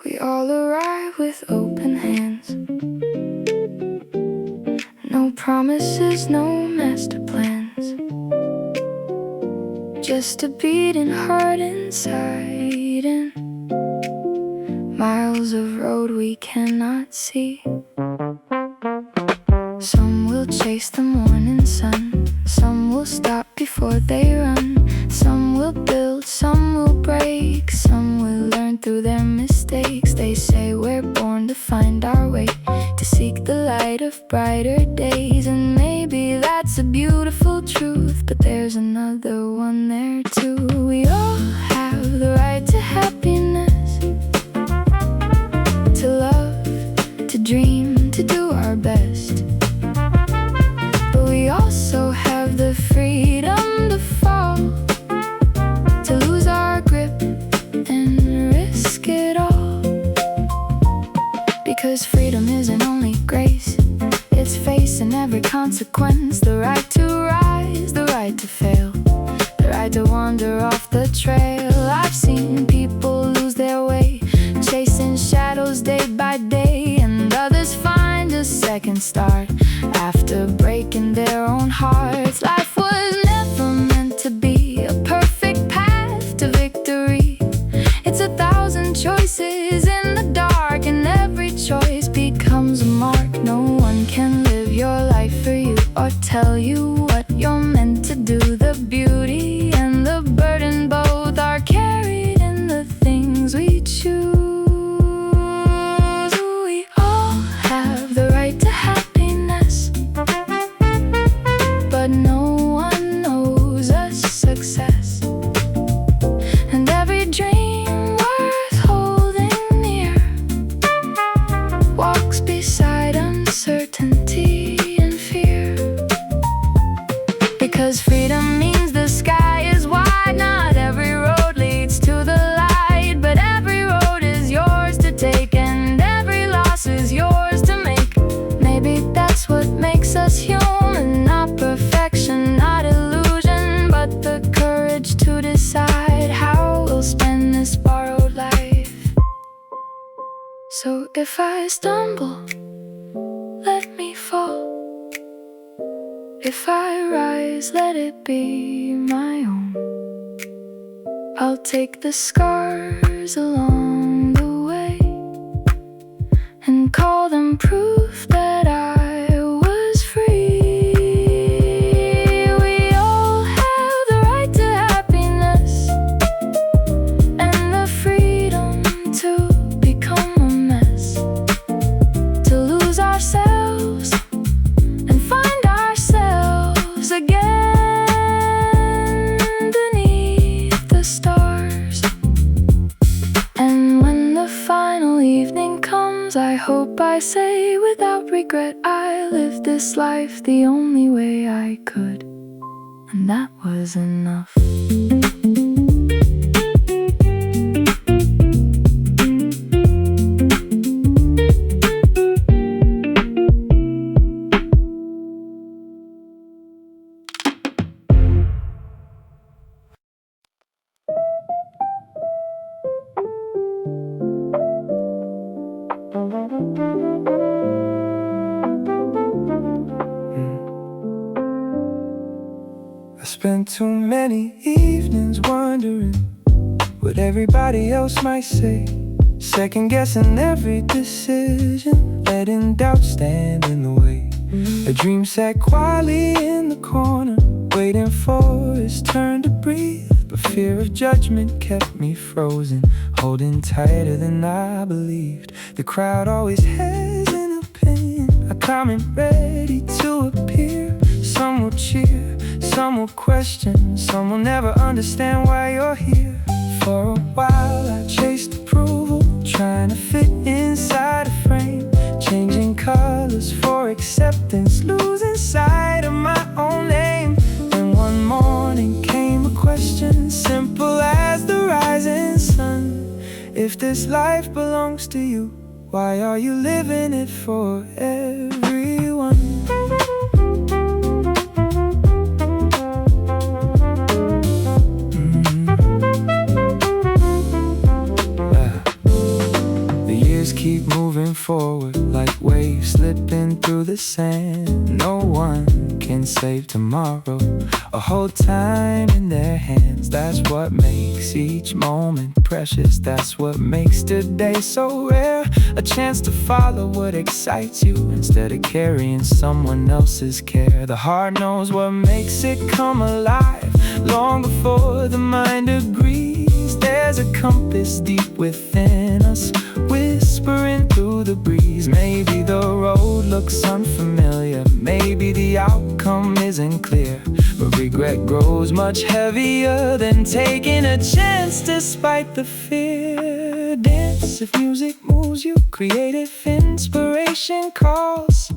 We all arrive with open hands. No promises, no master plans. Just a beating heart inside, and miles of road we cannot see. Some will chase the morning sun, some will stop before they run. Some will build, some will break, some will learn through their mistakes. They say we're born to find our way, to seek the light of brighter days. And maybe that's a beautiful truth, but there's another one there too. We all have the right to happiness, to love, to dream, to do our best. But we also have the freedom to fall, to lose our grip and risk it all. Because freedom isn't only grace, it's facing every consequence. The right to rise, the right to fail, the right to wander off the trail. I've seen people lose their way, chasing shadows day by day, and others find a second start after breaking their own hearts. Life was never meant to be a perfect path to victory. It's 1,000 choices in the dark, and every choice becomes a mark. No one can live your life for you or tell you what you're meant to do. The beauty and the burden both are carried in the things we choose. We all have the right to happiness, but no one knows us success. And every dream worth holding near walks beside uncertainty and fear. Because freedom means the sky is wide. Not every road leads to the light, but every road is yours to take, and every loss is yours to make. Maybe that's what makes us human, not perfection, not illusion, but the courage to decide how we'll spend this borrowed life. So if I stumble, let me fall. If I rise, let it be my own. I'll take the scars along the way and call them proof that I was free. We all have the right to happiness and the freedom to become a mess, to lose ourselves and find ourselves again beneath the stars. And when the final evening comes, I hope I say without regret, I lived this life the only way I could, and that was enough. I spent too many evenings wondering what everybody else might say, second guessing every decision, letting doubt stand in the way. A dream sat quietly in the corner, waiting for its turn to breathe, but fear of judgment kept me frozen, holding tighter than I believed. The crowd always has an opinion, a comment ready to appear. Some will cheer, some will question, some will never understand why you're here. For a while I chased approval, trying to fit inside a frame, changing colors for acceptance, losing sight of my own name. Then one morning came a question, simple as the rising sun. If this life belongs to you, why are you living it for everyone? keep moving forward like waves slipping through the sand. No one can save tomorrow or hold time in their hands. That's what makes each moment precious. That's what makes today so rare. A chance to follow what excites you instead of carrying someone else's care. The heart knows what makes it come alive long before the mind agrees. There's a compass deep within us, whispering through the breeze. Maybe the road looks unfamiliar, maybe the outcome isn't clear, but regret grows much heavier than taking a chance despite the fear. Dance if music moves you, creative inspiration calls.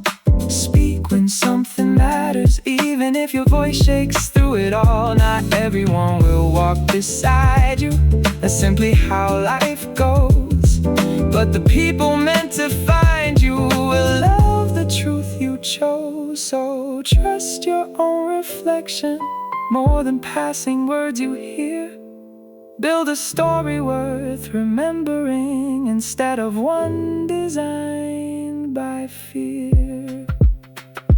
Speak when something matters, even if your voice shakes through it all. Not everyone will walk beside you, that's simply how life goes. But the people meant to find you will love the truth you chose. So trust your own reflection more than passing words you hear. Build a story worth remembering instead of one designed by fear.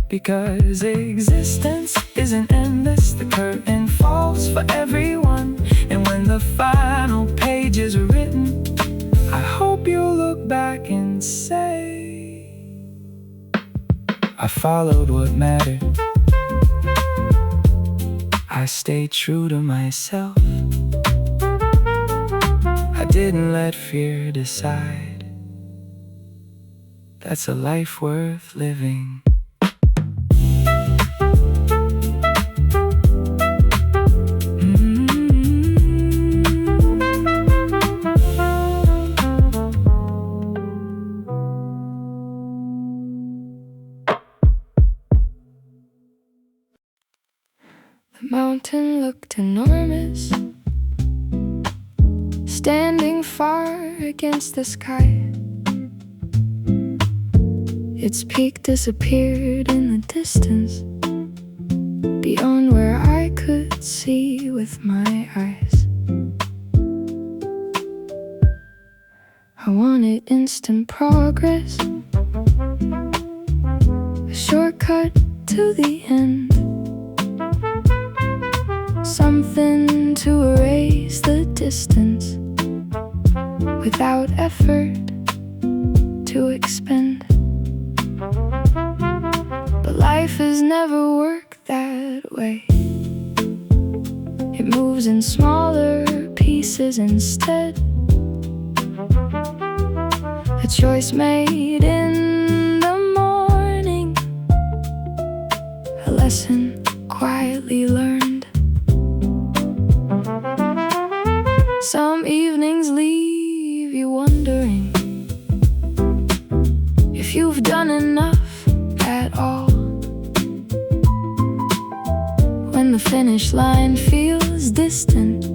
Because existence isn't endless, the curtain falls for everyone. And when the final page is written, I hope you'll look back and say, I followed what mattered, I stayed true to myself, I didn't let fear decide. That's a life worth living. The mountain looked enormous, standing far against the sky. Its peak disappeared in the distance, beyond where I could see with my eyes. I wanted instant progress, a shortcut to the end, something to erase the distance without effort to expend. But life has never worked that way. It moves in smaller pieces instead. A choice made in the morning, a lesson quietly learned. Some evenings leave you wondering if you've done enough at all. When the finish line feels distant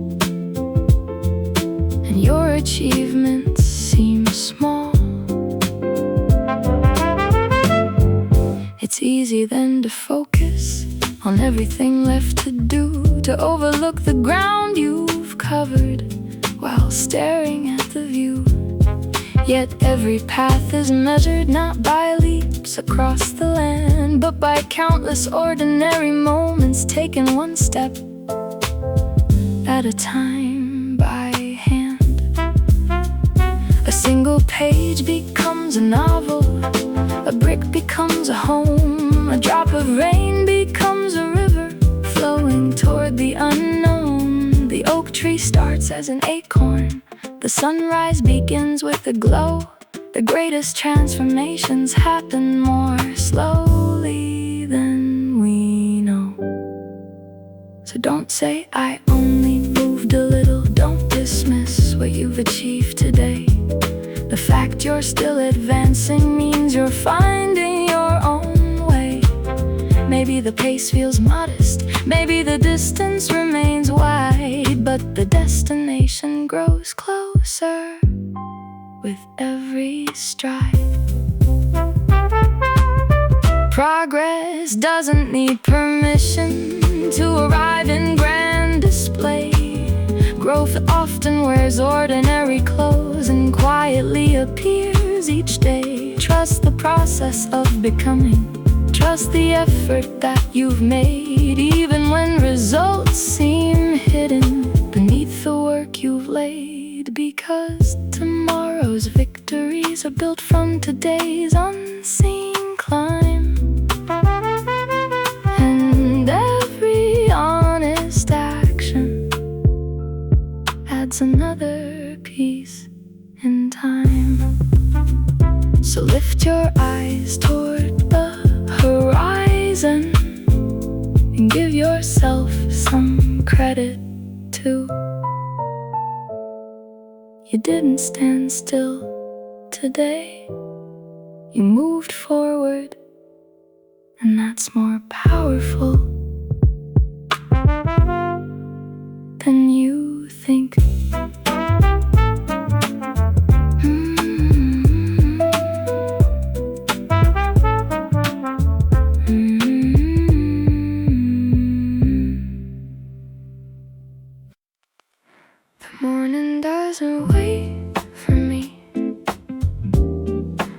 and your achievements seem small, it's easy then to focus on everything left to do, to overlook the ground you've covered while staring at the view. Yet every path is measured not by leaps across the land, but by countless ordinary moments taken one step at a time by hand. A single page becomes a novel, a brick becomes a home, a drop of rain becomes a river flowing toward the unknown. The oak tree starts as an acorn, the sunrise begins with a glow. The greatest transformations happen more slowly than we know. So don't say I only moved a little, don't dismiss what you've achieved today. The fact you're still advancing means you're finding your own way. Maybe the pace feels modest, maybe the distance remains wide, but the destination grows closer with every stride. Progress doesn't need permission to arrive in grand display. Growth often wears ordinary clothes and quietly appears rise each day. Trust the process of becoming. Trust the effort that you've made, even when results seem hidden beneath the work you've laid. Because tomorrow's victories are built from today's unseen climb. And every honest action adds another piece in time. So lift your eyes toward the horizon and give yourself some credit too. You didn't stand still today. You moved forward, and that's more powerful than you think. The morning doesn't wait for me.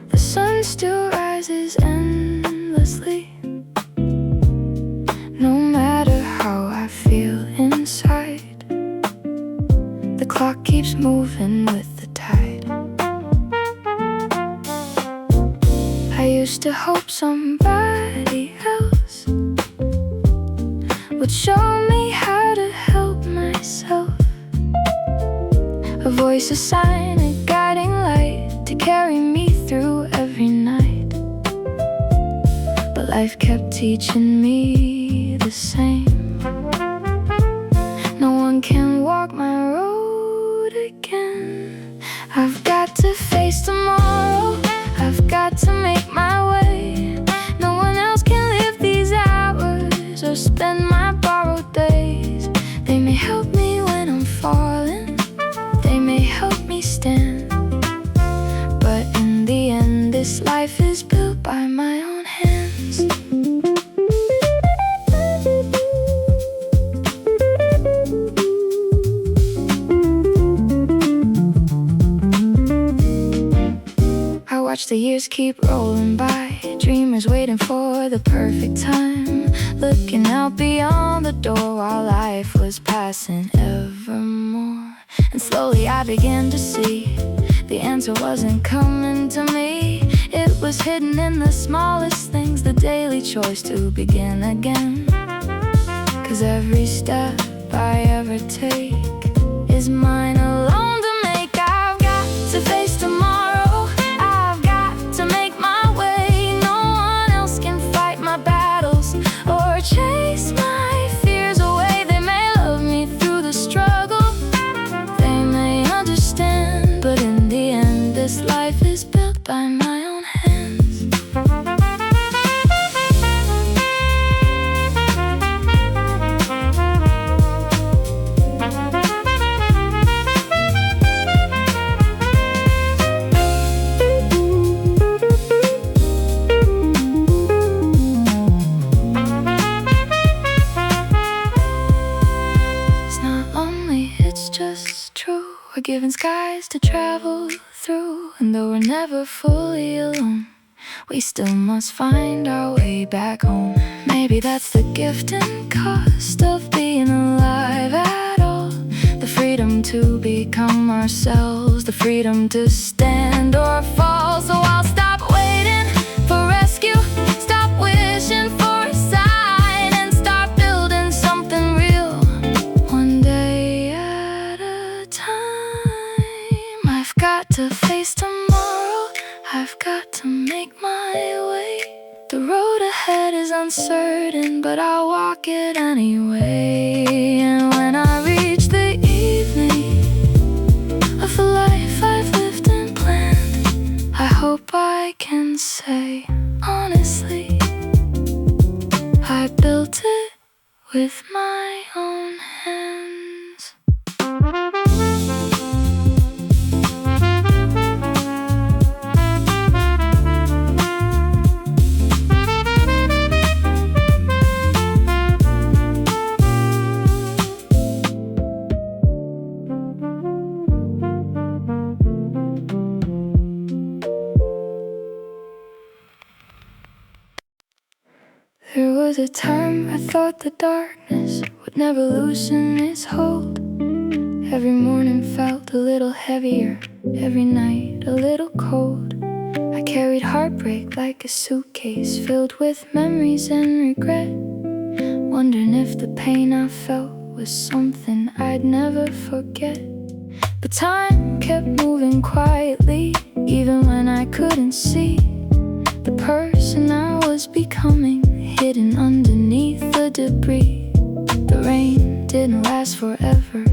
The sun still rises endlessly. No matter how I feel inside, the clock keeps moving with the tide. I used to hope somebody else would show me how to help myself. A voice, a sign, a guiding light to carry me through every night. But life kept teaching me the same. No one can walk my road again. I've got to face tomorrow. I've got to make my way. No one else can live these hours or spend my borrowed days. They may help me when I'm falling, they may help me stand, but in the end this life is built by my own hands. I watch the years keep rolling by, dreamers waiting for the perfect time, looking out beyond the door while life was passing evermore. And slowly I began to see the answer wasn't coming to me. It was hidden in the smallest things, the daily choice to begin again. 'Cause every step I ever take is mine alone to make. I've got to face tomorrow. I've got to make my way. No one else can fight my battles or chase my fears away. They may love me through the struggle, they may understand, but in the end this life is built by my own hands. It's not lonely, it's just true. We're given skies to travel through, and though we're never fully alone, we still must find our way back home. Maybe that's the gift and cost of being alive at all. The freedom to become ourselves, the freedom to stand or fall. So I'll stop waiting for rescue, stop wishing for a sign, and start building something real, one day at a time. I've got to face tomorrow, I've got to make my way. The road ahead is uncertain, but I'll walk it anyway. And when I reach the evening of the life I've lived and planned, I hope I can say honestly, I built it with my own hands. was a time I thought the darkness would never loosen its hold. Every morning felt a little heavier, every night a little cold. I carried heartbreak like a suitcase filled with memories and regret, wondering if the pain I felt was something I'd never forget. But time kept moving quietly, even when I couldn't see the person I was becoming, hidden underneath the debris. The rain didn't last forever,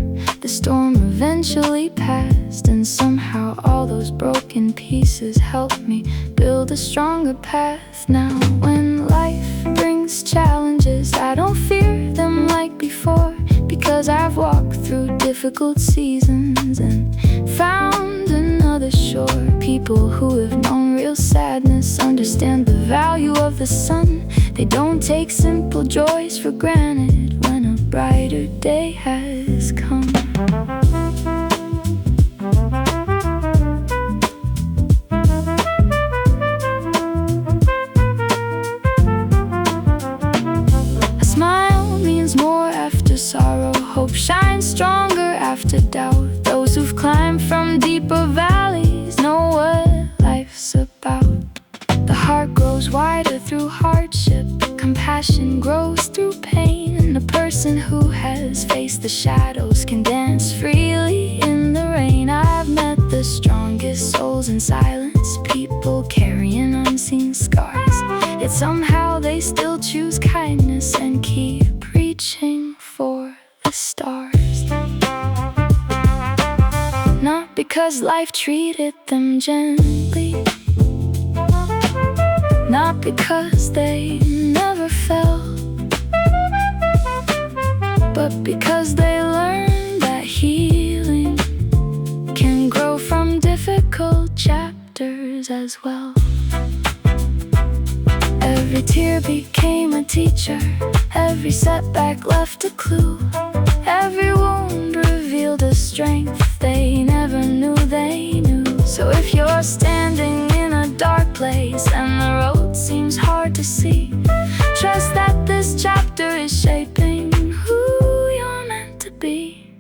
the storm eventually passed, and somehow all those broken pieces helped me build a stronger path. Now when life brings challenges, I don't fear them like before, because I've walked through difficult seasons and found another shore. People who have known real sadness understand the value of the sun. They don't take simple joys for granted when a brighter day has come. A smile means more after sorrow. Hope shines stronger after doubt. Those who've climbed from deeper valleys know what life's about. The heart grows wider through hardship, compassion grows through pain, and the person who has faced the shadows can dance freely in the rain. I've met the strongest souls in silence, people carrying unseen scars, yet somehow they still choose kindness and keep reaching for the stars. Not because life treated them gently, not because they never fell, but because they learned that healing can grow from difficult chapters as well. Every tear became a teacher, every setback left a clue, every wound revealed a strength they never knew they knew. So if you're standing in a dark place and the road seems hard to see, trust that this chapter is shaping who you're meant to be.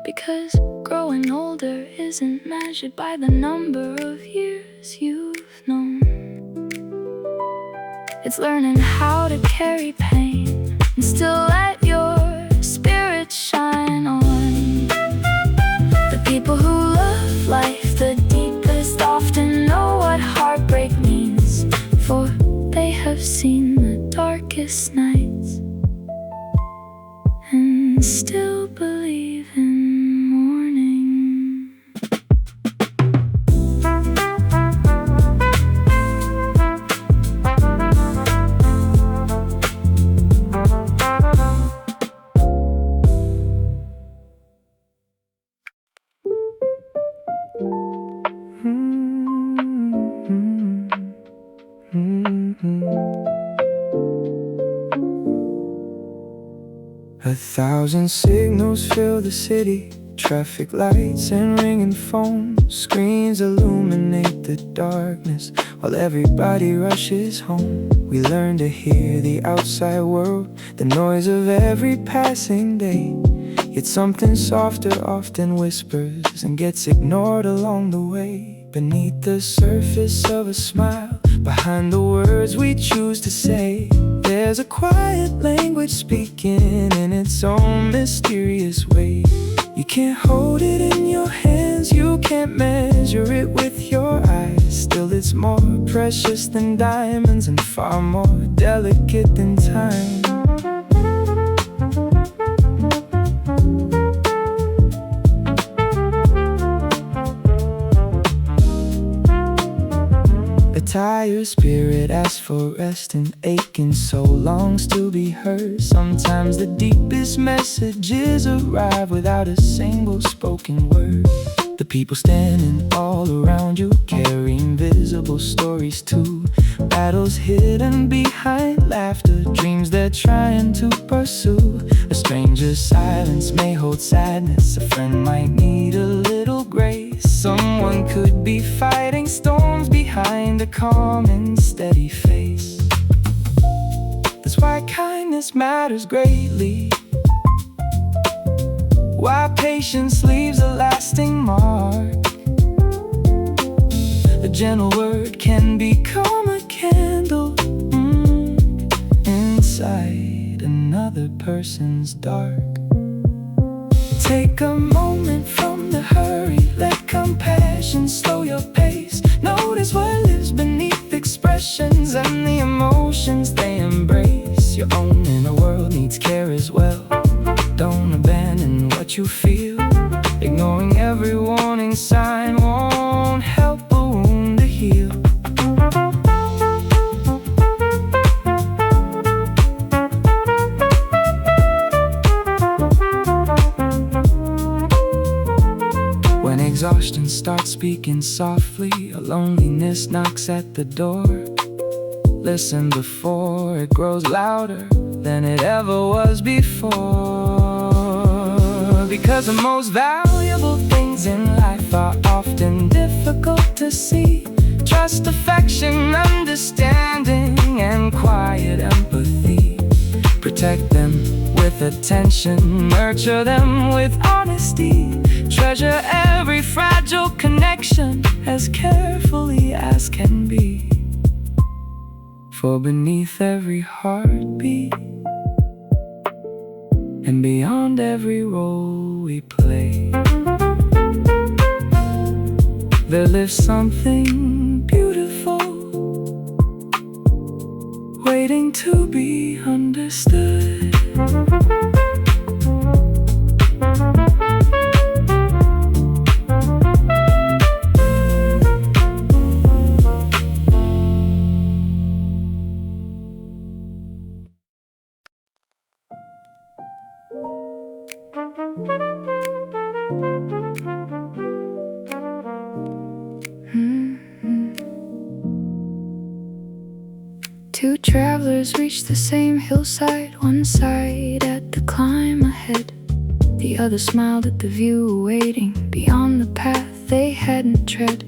Because growing older isn't measured by the number of years you've known. It's learning how to carry pain and still let your spirit shine on. The people who love life the deepest often know what heartbreak means, for they have seen the darkest nights and still believe in morning. 1,000 signals fill the city, traffic lights and ringing phones. Screens illuminate the darkness while everybody rushes home. We learn to hear the outside world, the noise of every passing day. Yet something softer often whispers and gets ignored along the way. Beneath the surface of a smile, behind the words we choose to say, there's a quiet language speaking in its own mysterious way. You can't hold it in your hands, you can't measure it with your eyes. Still it's more precious than diamonds and far more delicate than time. A tired spirit asks for rest, and aching soul longs to be heard. Sometimes the deepest messages arrive without a single spoken word. The people standing all around you, carrying visible stories too. Battles hidden behind laughter, dreams they're trying to pursue. A stranger's silence may hold sadness, a friend might need a little grace. Someone could be fighting storms behind a calm and steady face. There's That's why kindness matters greatly, why patience leaves a lasting mark. A gentle word can become a candle inside another person's dark. Take a moment from the hurry, let compassion slow your pace. Notice what lives beneath expressions and the emotions they embrace. Your own inner world needs care as well. Don't abandon what you feel. Ignoring every warning sign won't help a wound to heal. When exhaustion starts speaking softly, a loneliness knocks at the door. Listen before it grows louder than it ever was before. Because the most valuable things in life are often difficult to see. Trust, affection, understanding, and quiet empathy. Protect them with attention, nurture them with honesty. Treasure every fragile connection as carefully as can be. For beneath every heartbeat and beyond every role we play, there lives something beautiful, waiting to be understood. Two travelers reached the same hillside, one sighed at the climb ahead. The other smiled at the view awaiting beyond the path they hadn't tread.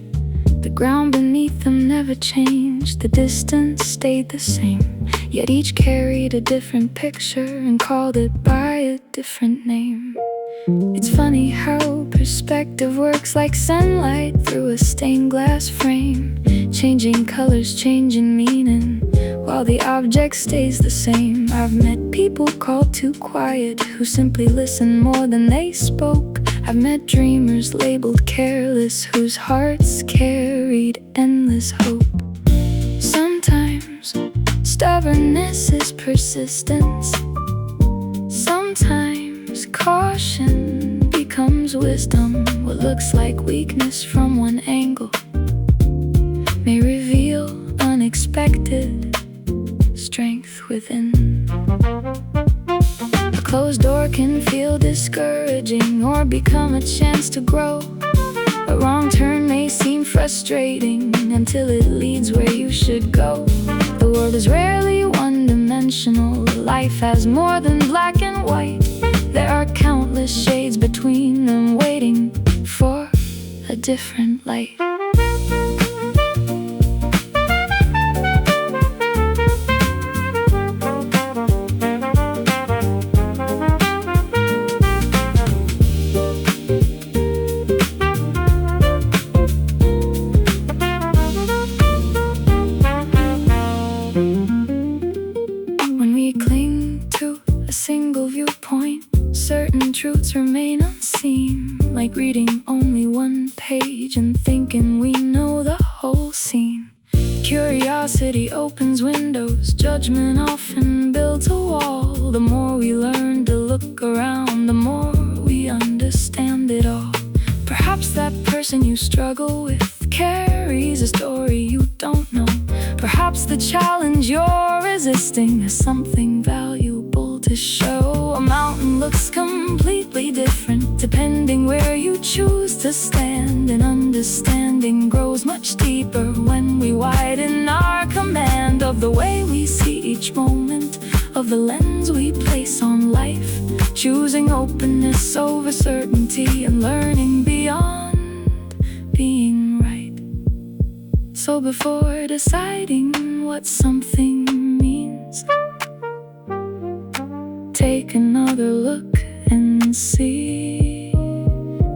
The ground beneath them never changed, the distance stayed the same. Yet each carried a different picture and called it by a different name. It's funny how perspective works like sunlight through a stained glass frame, changing colors, changing meaning, while the object stays the same. I've met people called too quiet, who simply listened more than they spoke. I've met dreamers labeled careless, whose hearts carried endless hope. Sometimes stubbornness is persistence. Sometimes caution becomes wisdom. What looks like weakness from one angle may reveal unexpected strength within. A closed door can feel discouraging or become a chance to grow. A wrong turn may seem frustrating until it leads where you should go. The world is rarely one-dimensional. Life has more than black and white. There are countless shades between them, waiting for a different light. When we cling to a single viewpoint, certain truths remain unseen, like reading only one page and thinking we know the whole scene. Curiosity opens windows, judgment often builds a wall. The more we learn to look around, the more we understand it all. Perhaps that person you struggle with carries a story you don't know. Perhaps the challenge you're resisting has something valuable to show. A mountain looks completely different depending where you choose to stand, and understanding grows much deeper when we widen our command of the way we see each moment, of the lens we place on life, choosing openness over certainty and learning beyond being right. So before deciding what something means, take another look and see.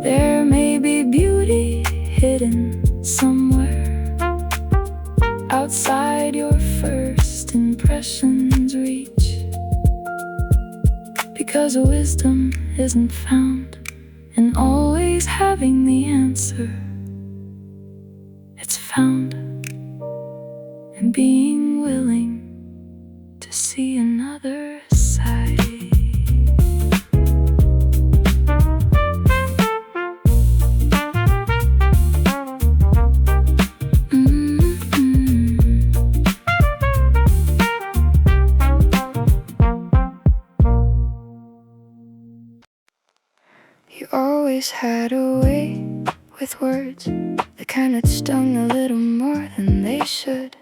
There may be beauty hidden somewhere outside your first impression's reach, because wisdom isn't found in always having the answer. It's found in being willing to see another side. You always had a way with words that kind of stung a little more than they should.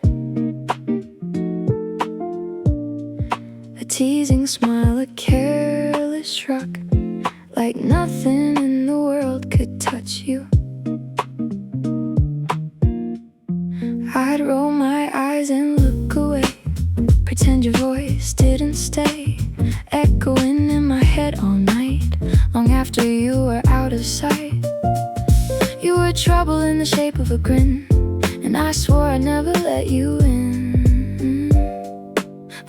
A teasing smile, a careless shrug, like nothing in the world could touch you. I'd roll my eyes and look away, pretend your voice didn't stay, echoing in my head all night, long after you were out of sight. You were trouble in the shape of a grin, and I swore I'd never let you in.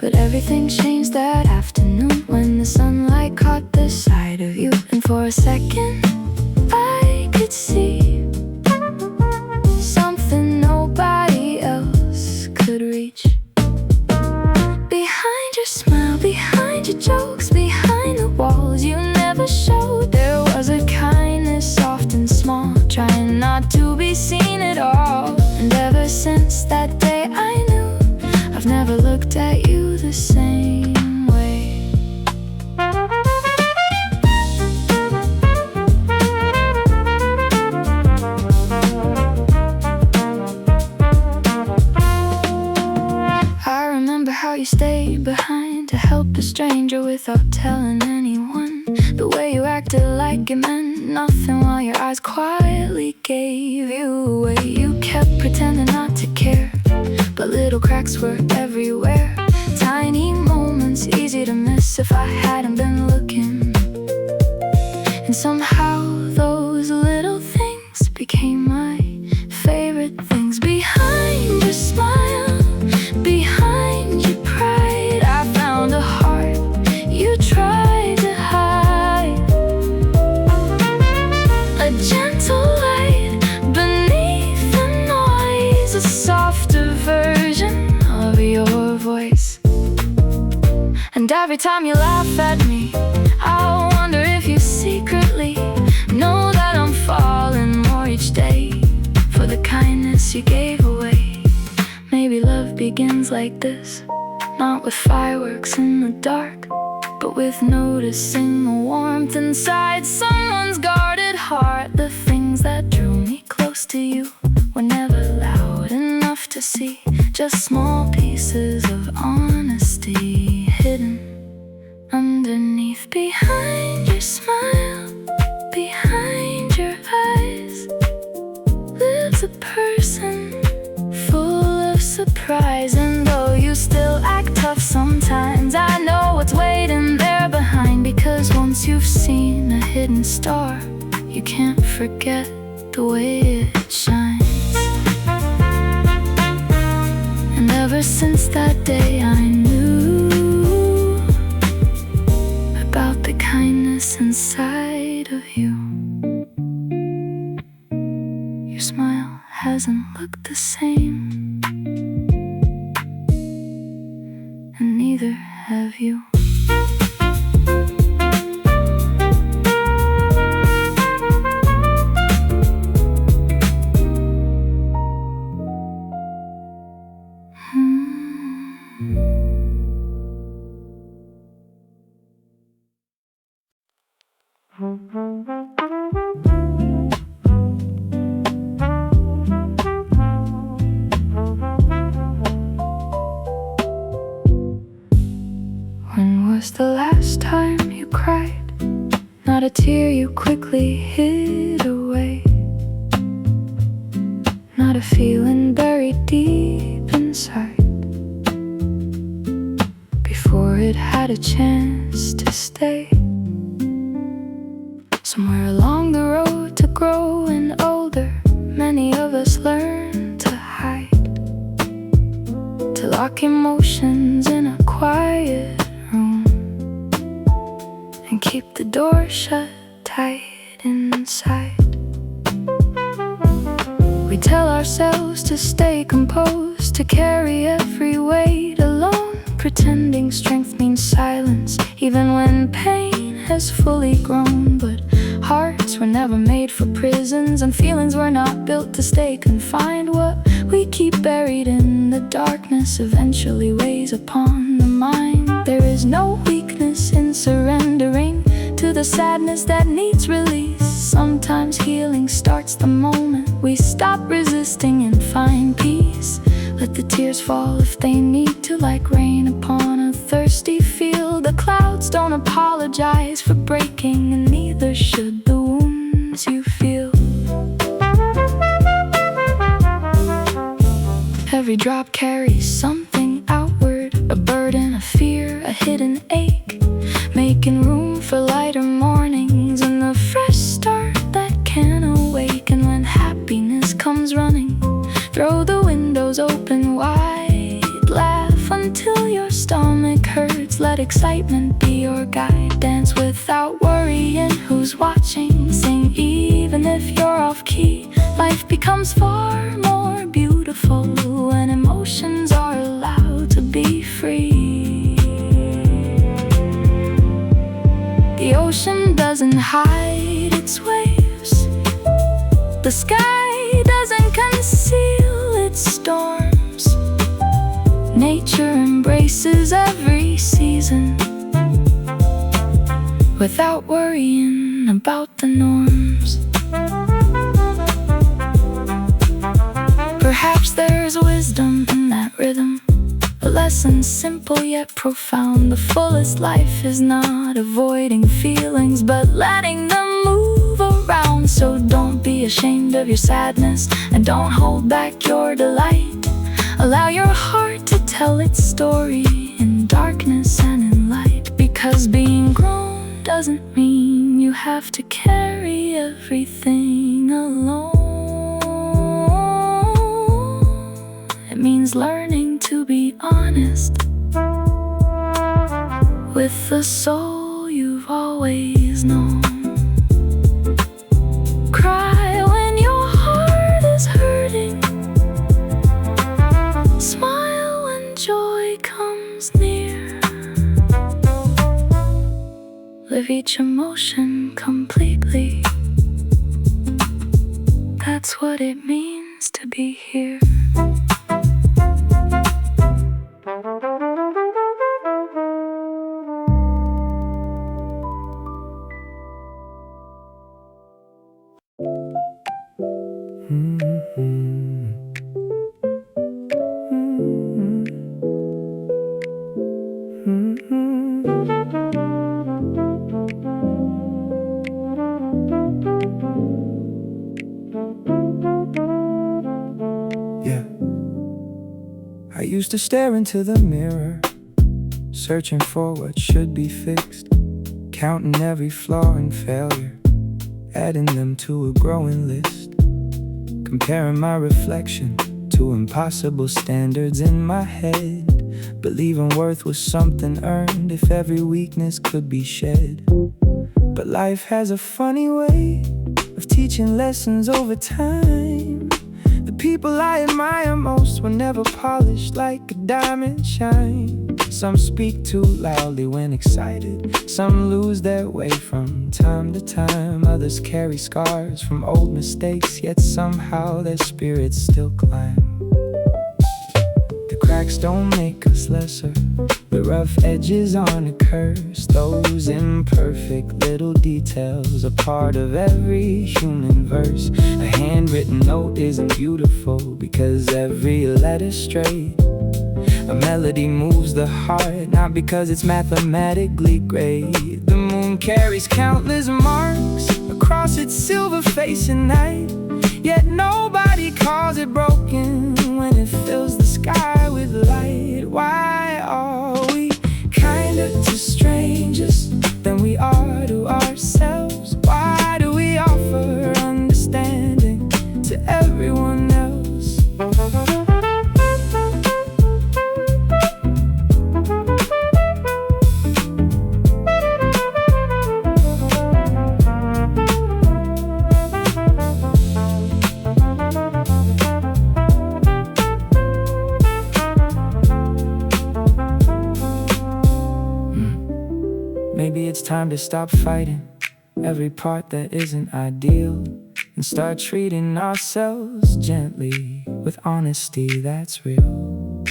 But everything changed that afternoon when the sunlight caught the side of you, and for a second I could see something nobody else could reach. Behind your smile, behind your jokes, behind the walls you never showed, there was a kindness soft and small, trying not to be seen at all. And ever since that day I knew I've never looked at you the same way. I remember how you stayed behind to help a stranger without telling anyone, the way you acted like it meant nothing while your eyes quietly gave you away. You kept pretending not to care, but little cracks were everywhere, tiny moments easy to miss if I hadn't been looking. And somehow those little things became my favorite things. Behind your smile, behind your pride, I found a heart you tried to hide, a gentle light beneath the noise, a softer version of your voice. And every time you laugh at me, I wonder if you secretly know that I'm falling more each day for the kindness you gave away. Maybe love begins like this, not with fireworks in the dark, but with noticing the warmth inside someone's guarded heart. The things that drew me close to you were never loud enough to see, just small pieces of honesty hidden underneath. Behind your smile, behind your eyes, lives a person full of surprise. And though you still act tough sometimes, I know what's waiting there behind, because once you've seen a hidden star, you can't forget the way it shines. And ever since that day I knew about the kindness inside of you. Your smile hasn't looked the same, and neither have you. When was the last time you cried? Not a tear you quickly hid away, not a feeling buried deep inside before it happened. had a chance to stay. Somewhere along the road to growing older, many of us learn to hide, to lock emotions in a quiet room and keep the door shut tight inside. We tell ourselves to stay composed, to carry every weight alone, pretending strength means silence even when pain has fully grown. But hearts were never made for prisons, and feelings were not built to stay confined. What we keep buried in the darkness eventually weighs upon the mind. There is no weakness in surrendering to the sadness that needs release. Sometimes healing starts the moment we stop resisting and find peace. Let the tears fall if they need to, like rain upon a thirsty field. The clouds don't apologize for breaking, and neither should the wounds you feel. Every drop carries something outward, a burden, a fear, a hidden ache, making room for lighter mornings and the fresh start that can awaken. When happiness comes running, throw the windows open wide, laugh until your stomach hurts, let excitement be your guide. Dance without worrying who's watching, sing even if you're off key. Life becomes far more beautiful when emotions are allowed to be free. The ocean doesn't hide its waves, the sky doesn't conceal its storms. Nature embraces every season without worrying about the norms. Perhaps there's wisdom in that rhythm, a lesson simple yet profound. The fullest life is not avoiding feelings, but letting them move around. So don't be ashamed of your sadness, and don't hold back your delight. Allow your heart to tell its story in darkness and in light. Because being grown doesn't mean you have to carry everything alone. It means learning to be honest with the soul you've always known. Cry when your heart is hurting, smile when joy comes near. Live each emotion completely. That's what it means to be here. I used to stare into the mirror, searching for what should be fixed, counting every flaw and failure, adding them to a growing list, comparing my reflection to impossible standards in my head, believing worth was something earned if every weakness could be shed. But life has a funny way of teaching lessons over time. The people I admire most were never polished like a diamond shine. Some speak too loudly when excited, some lose their way from time to time. Others carry scars from old mistakes, yet somehow their spirits still climb. The cracks don't make us lesser, the rough edges aren't a curse. Those imperfect little details are part of every human verse. A handwritten note isn't beautiful because every letter's straight. A melody moves the heart, not because it's mathematically great. The moon carries countless marks across its silver face at night, yet nobody calls it broken when it fills the sky with light. Why are we kind kinder to strangers than we are to ourselves? Why do we offer understanding to everyone else? Maybe it's time to stop fighting every part that isn't ideal and start treating ourselves gently with honesty that's real.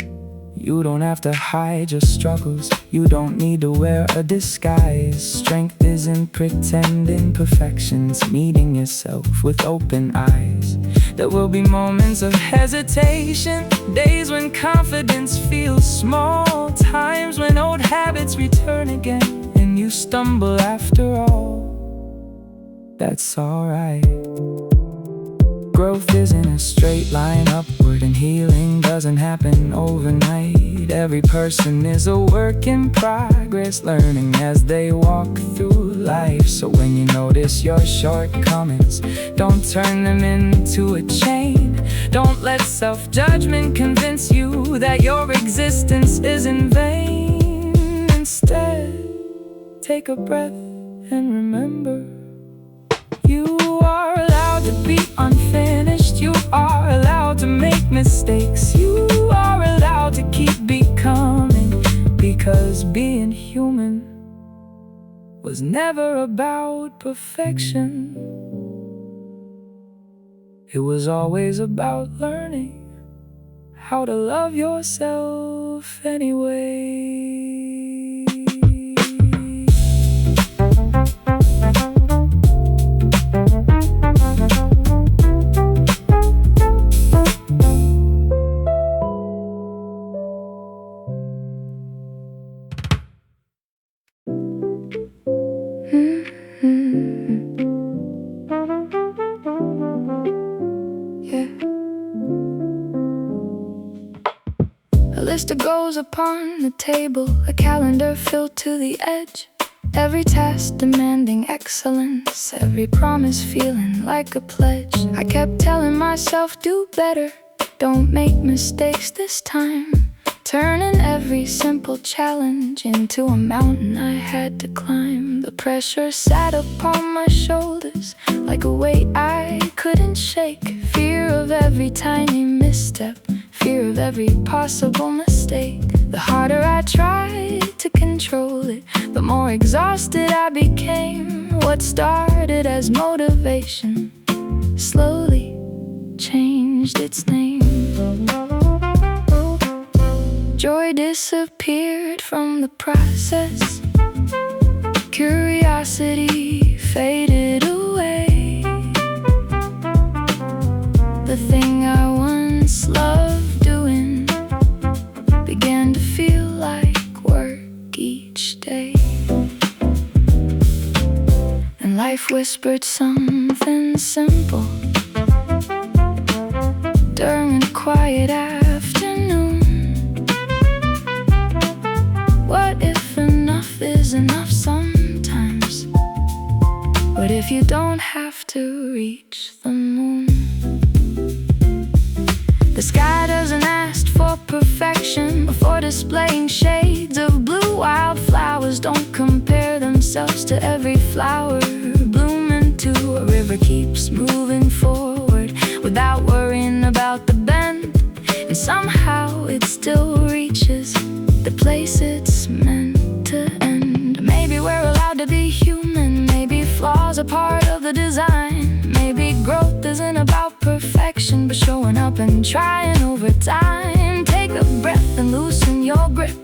You don't have to hide your struggles, you don't need to wear a disguise. Strength isn't pretending perfection, it's meeting yourself with open eyes. There will be moments of hesitation, days when confidence feels small, times when old habits return again and you stumble after all. That's alright. Growth isn't a straight line upward, and healing doesn't happen overnight. Every person is a work in progress, learning as they walk through life. So when you notice your shortcomings, don't turn them into a chain. Don't let self-judgment convince you that your existence is in vain. Instead, take a breath and remember, you are allowed to be unfinished. You are allowed to make mistakes. You are allowed to keep becoming, because being human was never about perfection. It was always about learning how to love yourself anyway. A list of goals upon the table, a calendar filled to the edge. Every task demanding excellence, every promise feeling like a pledge. I kept telling myself, do better, don't make mistakes this time. Turning every simple challenge into a mountain I had to climb. The pressure sat upon my shoulders like a weight I couldn't shake. Fear of every tiny misstep, fear of every possible mistake. The harder I tried to control it, the more exhausted I became. What started as motivation slowly changed its name. Joy disappeared from the process, curiosity faded away. The thing I once loved doing began to feel like work each day. And life whispered something simple during a quiet afternoon. What if enough is enough sometimes? What if you don't have to reach the moon? The sky doesn't ask for perfection before displaying shades of blue. Wildflowers don't compare themselves to every flower blooming too. A river keeps moving forward without worrying about the bend, and somehow it still reaches the place it's meant to end. Maybe we're allowed to be human, maybe flaws are part of the design. Maybe growth isn't about perfection, but showing up and trying over time. Take a breath and loosen your grip,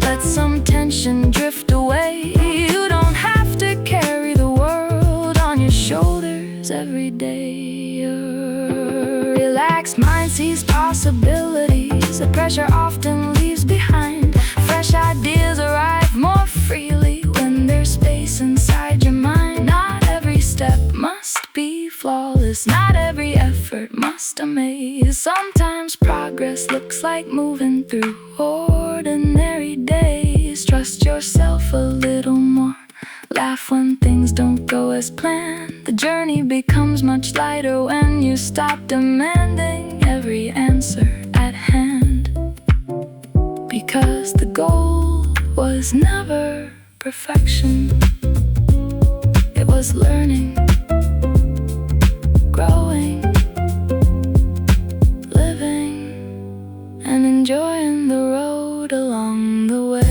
let some tension drift away. You don't have to carry the world on your shoulders every day. A relaxed mind sees possibilities that pressure often leaves behind. Fresh ideas arrive more freely when there's space inside your mind. Not every step must be flawless, not every effort must amaze. Sometimes progress looks like moving through ordinary days. Trust yourself laugh when things don't go as planned. The journey becomes much lighter when you stop demanding every answer at hand. Because the goal was never perfection. It was learning, growing, living, and enjoying the road along the way.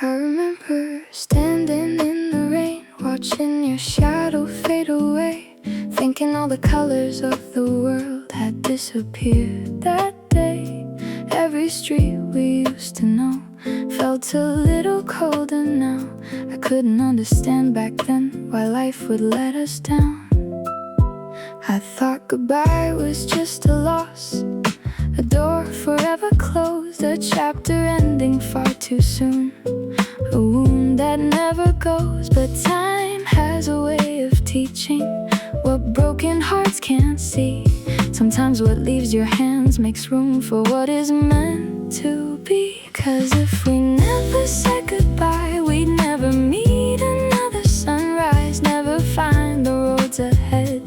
I remember standing in the rain, watching your shadow fade away, thinking all the colors of the world had disappeared that day. Every street we used to know felt a little colder now. I couldn't understand back then why life would let us down. I thought goodbye was just a loss, a door forever closed, a chapter ending far too soon, a wound that never goes. But time has a way of teaching what broken hearts can't see. Sometimes what leaves your hands makes room for what is meant to be. 'Cause if we never said goodbye, we'd never meet another sunrise, never find the roads ahead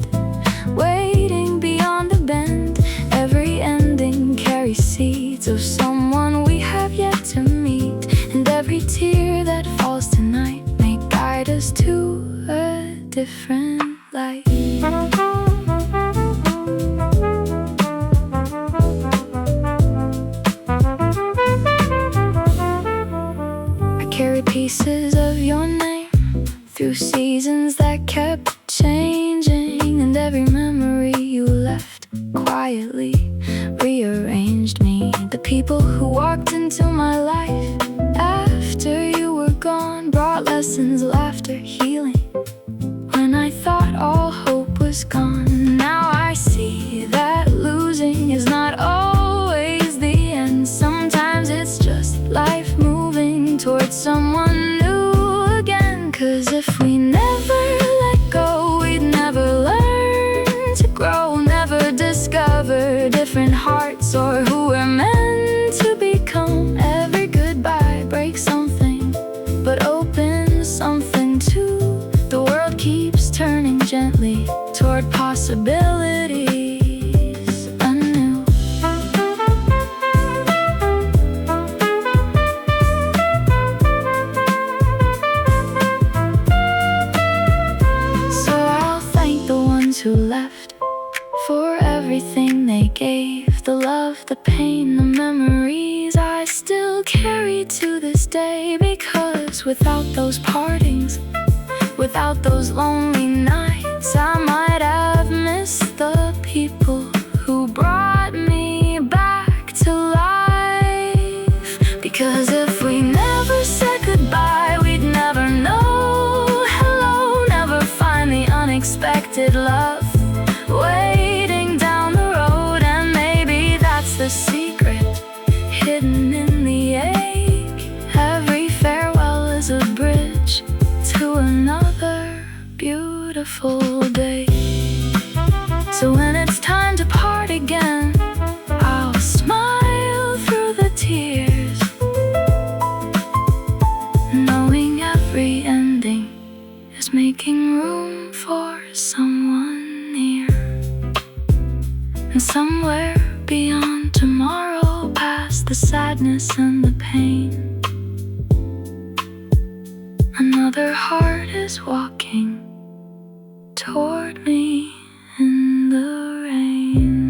waiting beyond the bend. Every ending carries seeds of someone we have yet to meet, and every tear that falls tonight may guide us to a different light. I carry pieces of your name through seasons that kept changing, and every memory you left quietly rearranged me. The people who walked into my life after you were gone brought lessons, laughter, healing. When I thought all hope was gone, now I see that losing is not always the end. Sometimes it's just life moving towards someone new again. 'Cause if we never let go, we'd never learn to grow, never discover different hearts or who we're meant to become. Every goodbye breaks something, but opens something too. The world keeps turning gently toward possibilities anew. So I'll thank the ones who left for everything they gave, the love, the pain, the memories I still carry to this day. Because without those partings, without those lonely nights, I might have missed the people who brought me back to life. Because if we never said goodbye, we'd never know hello, never find the unexpected love waiting down the road. And maybe that's the secret hidden in the ache. Every farewell is a bridge to another beautiful day. So when it's time to part again, I'll smile through the tears, knowing every ending is making room for someone near. And somewhere beyond tomorrow, past the sadness and the pain, another heart is walking toward me in the rain.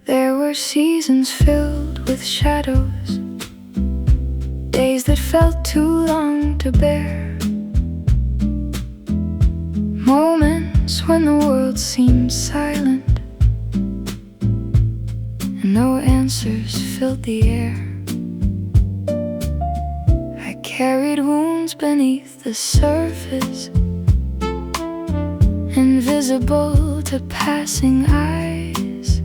There were seasons filled with shadows, days that felt too long to bear, moments when the world seemed silent, and no answers filled the air. I carried wounds beneath the surface, invisible to passing eyes,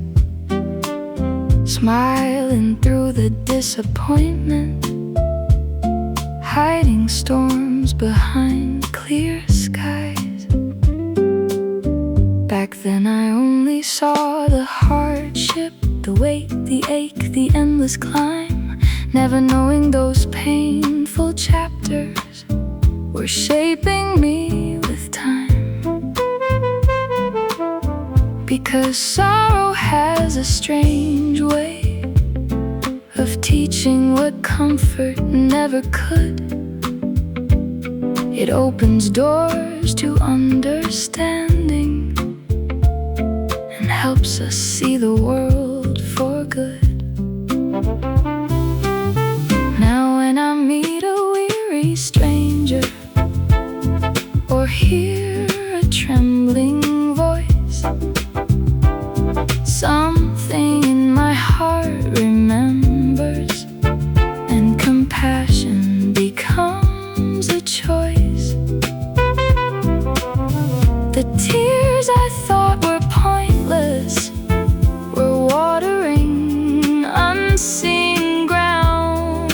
smiling through the disappointment, hiding storms behind clear skies. Back then I only saw the hardship, the weight, the ache, the endless climb, never knowing those painful chapters were shaping me with time. Because sorrow has a strange way of teaching what comfort never could. It opens doors to understanding and helps us see the world for good. Now when I meet a weary stranger or hear a trembling voice, something in my heart remembers, and compassion becomes a choice. The tears I thought were pointless were watering unseen ground,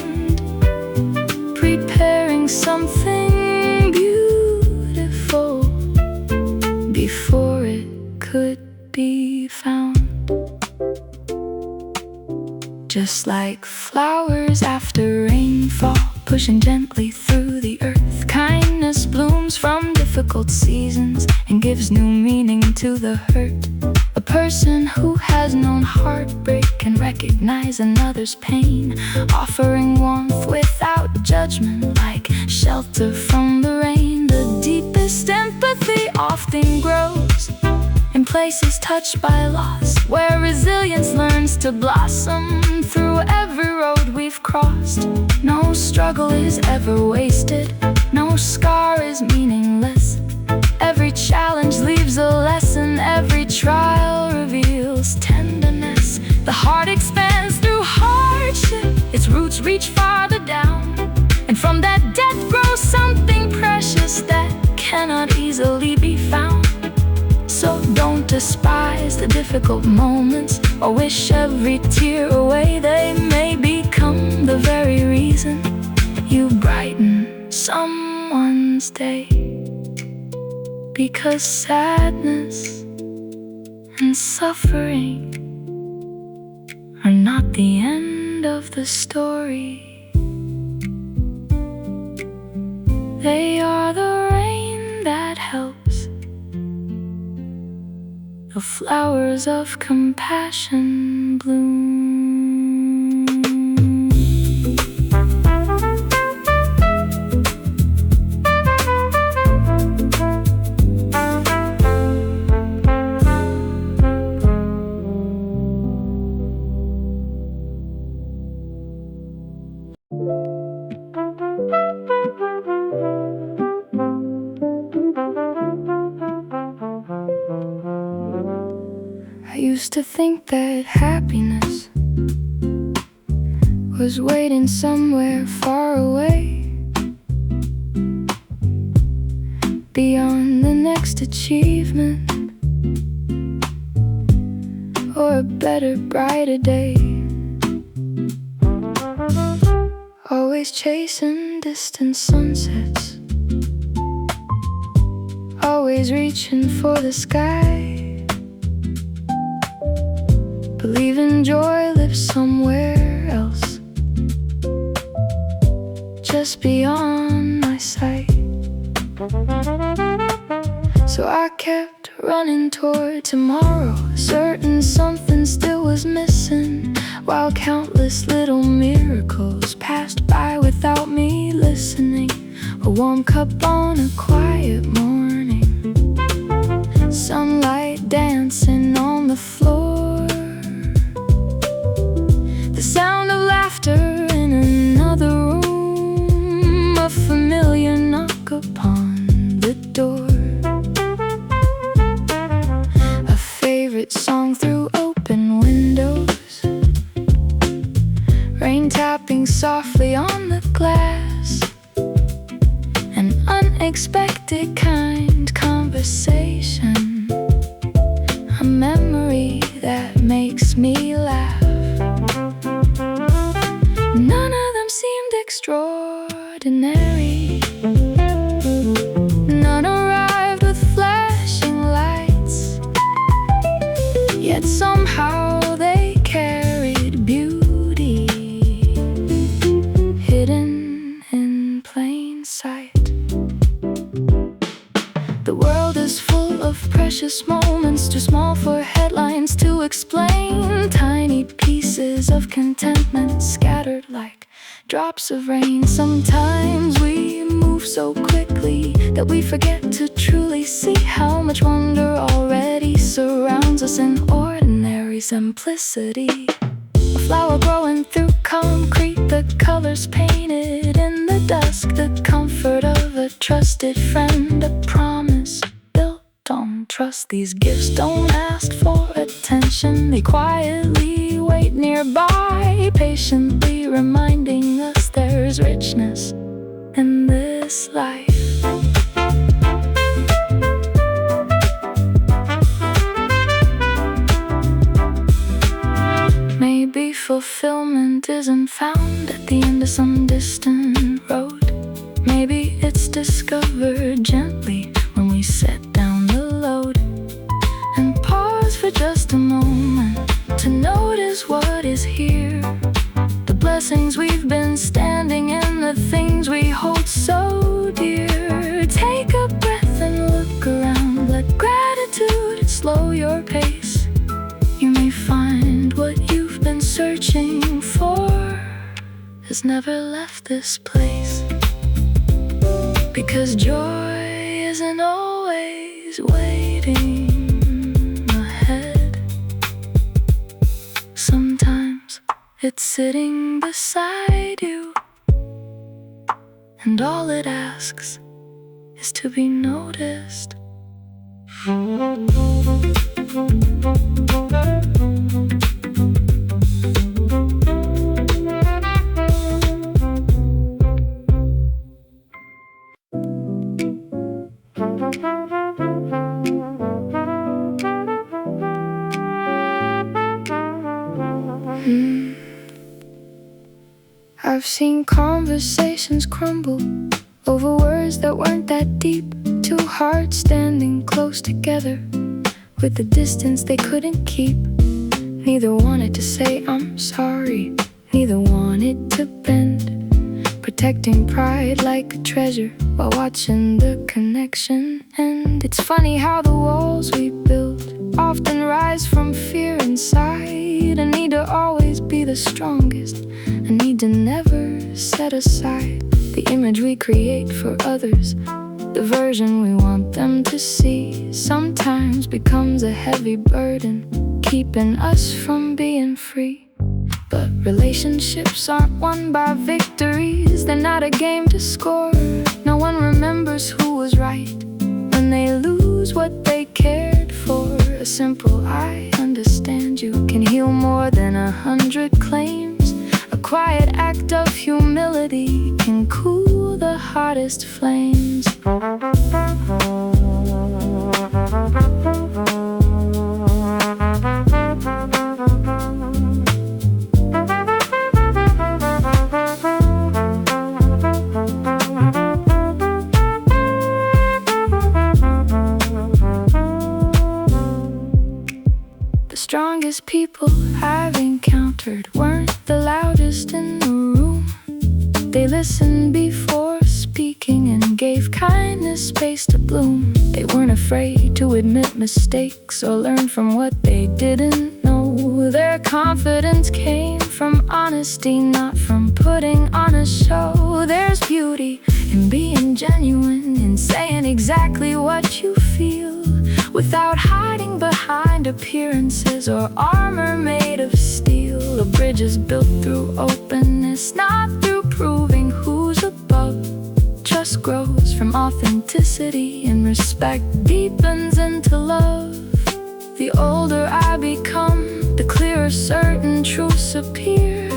preparing something beautiful before it could be found. Just like flowers after rainfall, pushing gently through the earth, kindness blooms from difficult seasons and gives new meaning to the hurt. A person who has known heartbreak can recognize another's pain, offering warmth without judgment, like shelter from the rain. The deepest empathy often grows in places touched by loss, where resilience learns to blossom through every road we've crossed. No struggle is ever wasted, no scar is meaningless. Every challenge leaves a lesson, every trial reveals tenderness. The heart expands through hardship, its roots reach farther down, and from that depth grows something precious that cannot easily be found. So don't despise the difficult moments or wish every tear away. They may become the very reason you brighten someone's day. Because sadness and suffering are not the end of the story. They are the rain that helps the flowers of compassion bloom. I used to think that happiness was waiting somewhere far away, beyond the next achievement or a better, brighter day. Always chasing distant sunsets, always reaching for the sky, believing joy lives somewhere else, just beyond my sight. So I kept running toward tomorrow, certain something still was missing, while countless little miracles passed by without me listening. A warm cup on a quiet morning, sunlight dancing on the floor, the sound of laughter in another room, a familiar knock upon the door, a favorite song through open windows, unexpected kind conversation, a memory that makes me laugh. None of them seemed extraordinary. None arrived with flashing lights, yet somehow they carried beauty hidden in plain sight. The world is full of precious moments, too small for headlines to explain. Tiny pieces of contentment scattered like drops of rain. Sometimes we move so quickly that we forget to truly see how much wonder already surrounds us in ordinary simplicity. A flower growing through concrete, the colors painted in the dusk, the comfort of a trusted friend, a promise built on trust. These gifts don't ask for attention, they quietly wait nearby, patiently reminding us there's richness in this life. Maybe fulfillment isn't found at the end of some distant road. Maybe it's discovered gently when we set down the load and pause for just a moment to notice what is here. The blessings we've been standing in, the things we hold so dear. Take a breath and look around, let gratitude slow your pace. You may find what you've been searching for has never left this place, because joy isn't always waiting ahead. Sometimes it's sitting beside you, and all it asks is to be noticed. I've seen conversations crumble over words that weren't that deep. Two hearts standing close together with the distance they couldn't keep. Neither wanted to say I'm sorry, neither wanted to bend, protecting pride like a treasure while watching the connection end. It's funny how the walls we build often rise from fear inside, a need to always be the strongest, a need to never set aside the image we create for others. The version we want them to see sometimes becomes a heavy burden, keeping us from being free. But relationships aren't won by victories, they're not a game to score. No one remembers who was right when they lose what they cared for. A simple I understand you can heal more than 100 claims. A quiet act of humility can cool the hottest flames. The strongest people I've encountered weren't the loudest in the room. They listened before speaking and gave kindness space to bloom. They weren't afraid to admit mistakes or learn from what they didn't know. Their confidence came from honesty, not from putting on a show. There's beauty in being genuine, in saying exactly what you feel, without hiding behind appearances or armor made of steel. A bridge is built through openness, not through proving who's above. Trust grows from authenticity, and respect deepens into love. The older I become, the clearer certain truths appear.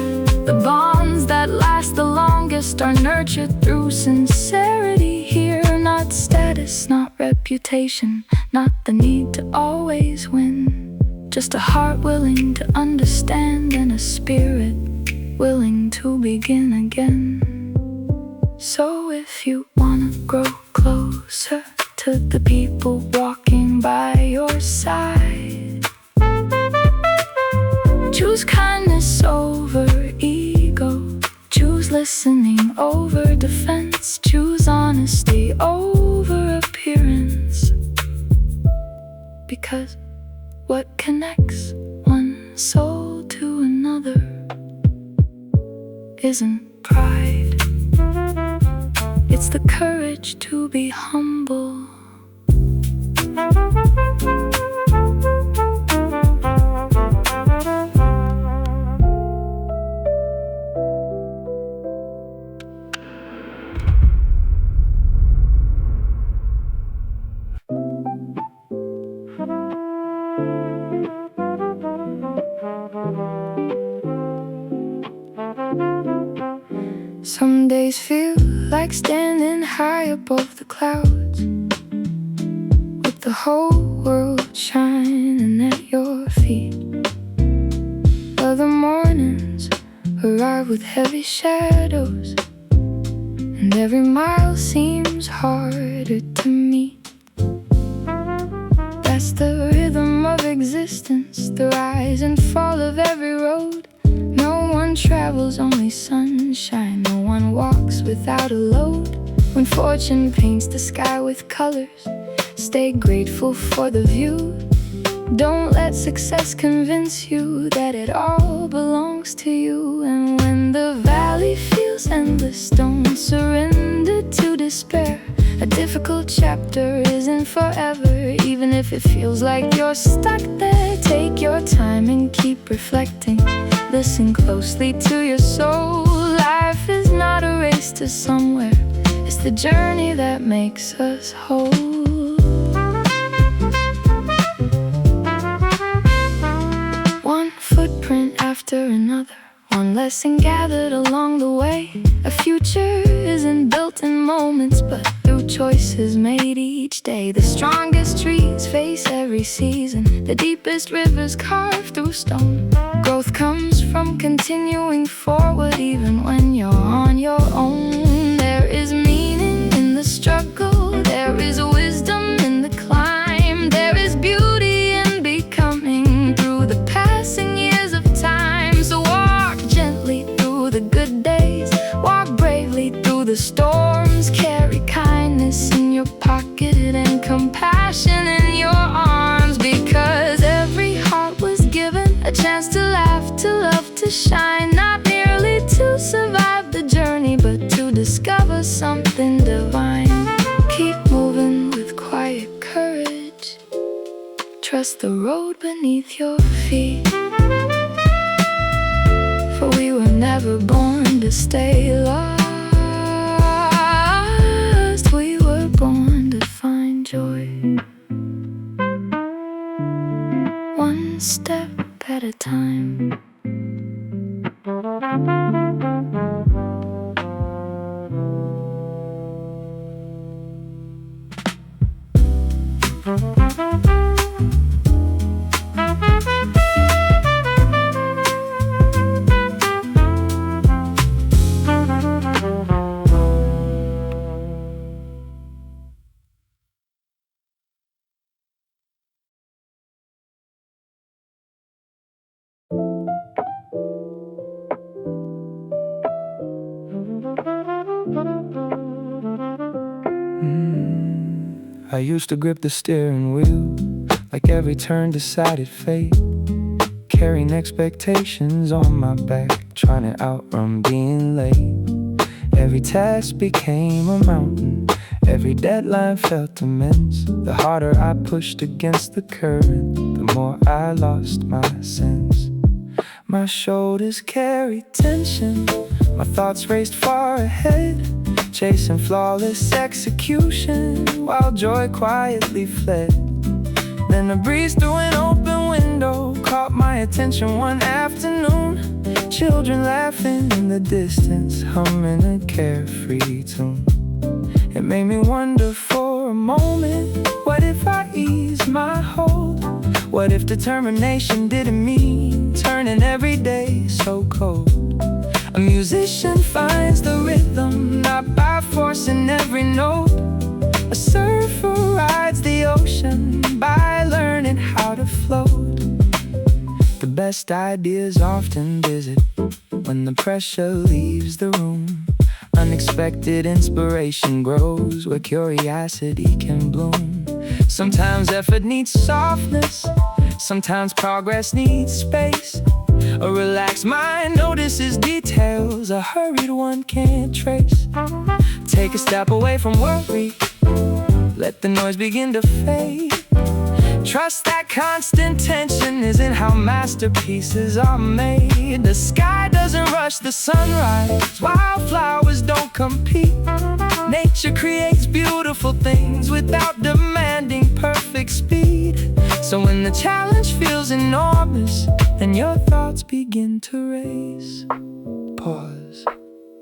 The bonds that last the longest are nurtured through sincerity here, not status. purpose, not reputation, not the need to always win. Just a heart willing to understand and a spirit willing to begin again. So if you wanna grow closer to the people walking by your side, choose kindness over ego, choose listening over defense, choose honesty over appearance. Because what connects one soul to another isn't pride, it's the courage to be humble. Some days feel like standing high above the clouds, with the whole world shining at your feet. Other mornings arrive with heavy shadows, and every mile seems harder to meet. That's the rhythm of existence, the rise and fall of every road. No one travels, only sunshine. No one walks without a load. When fortune paints the sky with colors, stay grateful for the view. Don't let success convince you that it all belongs to you. And when the valley feels endless, don't surrender to despair. A difficult chapter isn't forever, even if it feels like you're stuck there. Take your time and keep reflecting. Listen closely to your soul. Life is not a race to somewhere, it's the journey that makes us whole. One footprint after another, one lesson gathered along the way. A future isn't built in moments, but through choices made each day. The strongest trees face every season, the deepest rivers carved through stone. Growth comes from continuing forward even when you're on your own. There is meaning in the struggle, there is wisdom in the climb, there is beauty in becoming through the passing years of time. So walk gently through the good days, walk bravely through the storms, carry kindness in your pocket and compassion in your arms. Because every heart was given a chance to laugh, to love, to shine, not merely to survive the journey, but to discover something divine. Keep moving with quiet courage, trust the road beneath your feet. For we were never born to stay lost, we were born to find joy. One step at a time. I used to grip the steering wheel like every turn decided fate, carrying expectations on my back, trying to outrun being late. Every task became a mountain, every deadline felt immense. The harder I pushed against the current, the more I lost my sense. My shoulders carried tension, my thoughts raced far ahead, chasing flawless execution while joy quietly fled. Then a breeze through an open window caught my attention one afternoon. Children laughing in the distance, humming a carefree tune. It made me wonder for a moment? What if I ease my hold? What if determination didn't mean turning every day so cold? A musician finds the rhythm, not by forcing every note. A surfer rides the ocean by learning how to float. The best ideas often visit when the pressure leaves the room. Unexpected inspiration grows where curiosity can bloom. Sometimes effort needs softness, sometimes progress needs space. A relaxed mind notices details a hurried one can't trace. Take a step away from worry, let the noise begin to fade. Trust that constant tension isn't how masterpieces are made. The sky doesn't rush the sunrise, wildflowers don't compete. Nature creates beautiful things without demanding perfect speed. So when the challenge feels enormous, then your thoughts begin to race. Pause,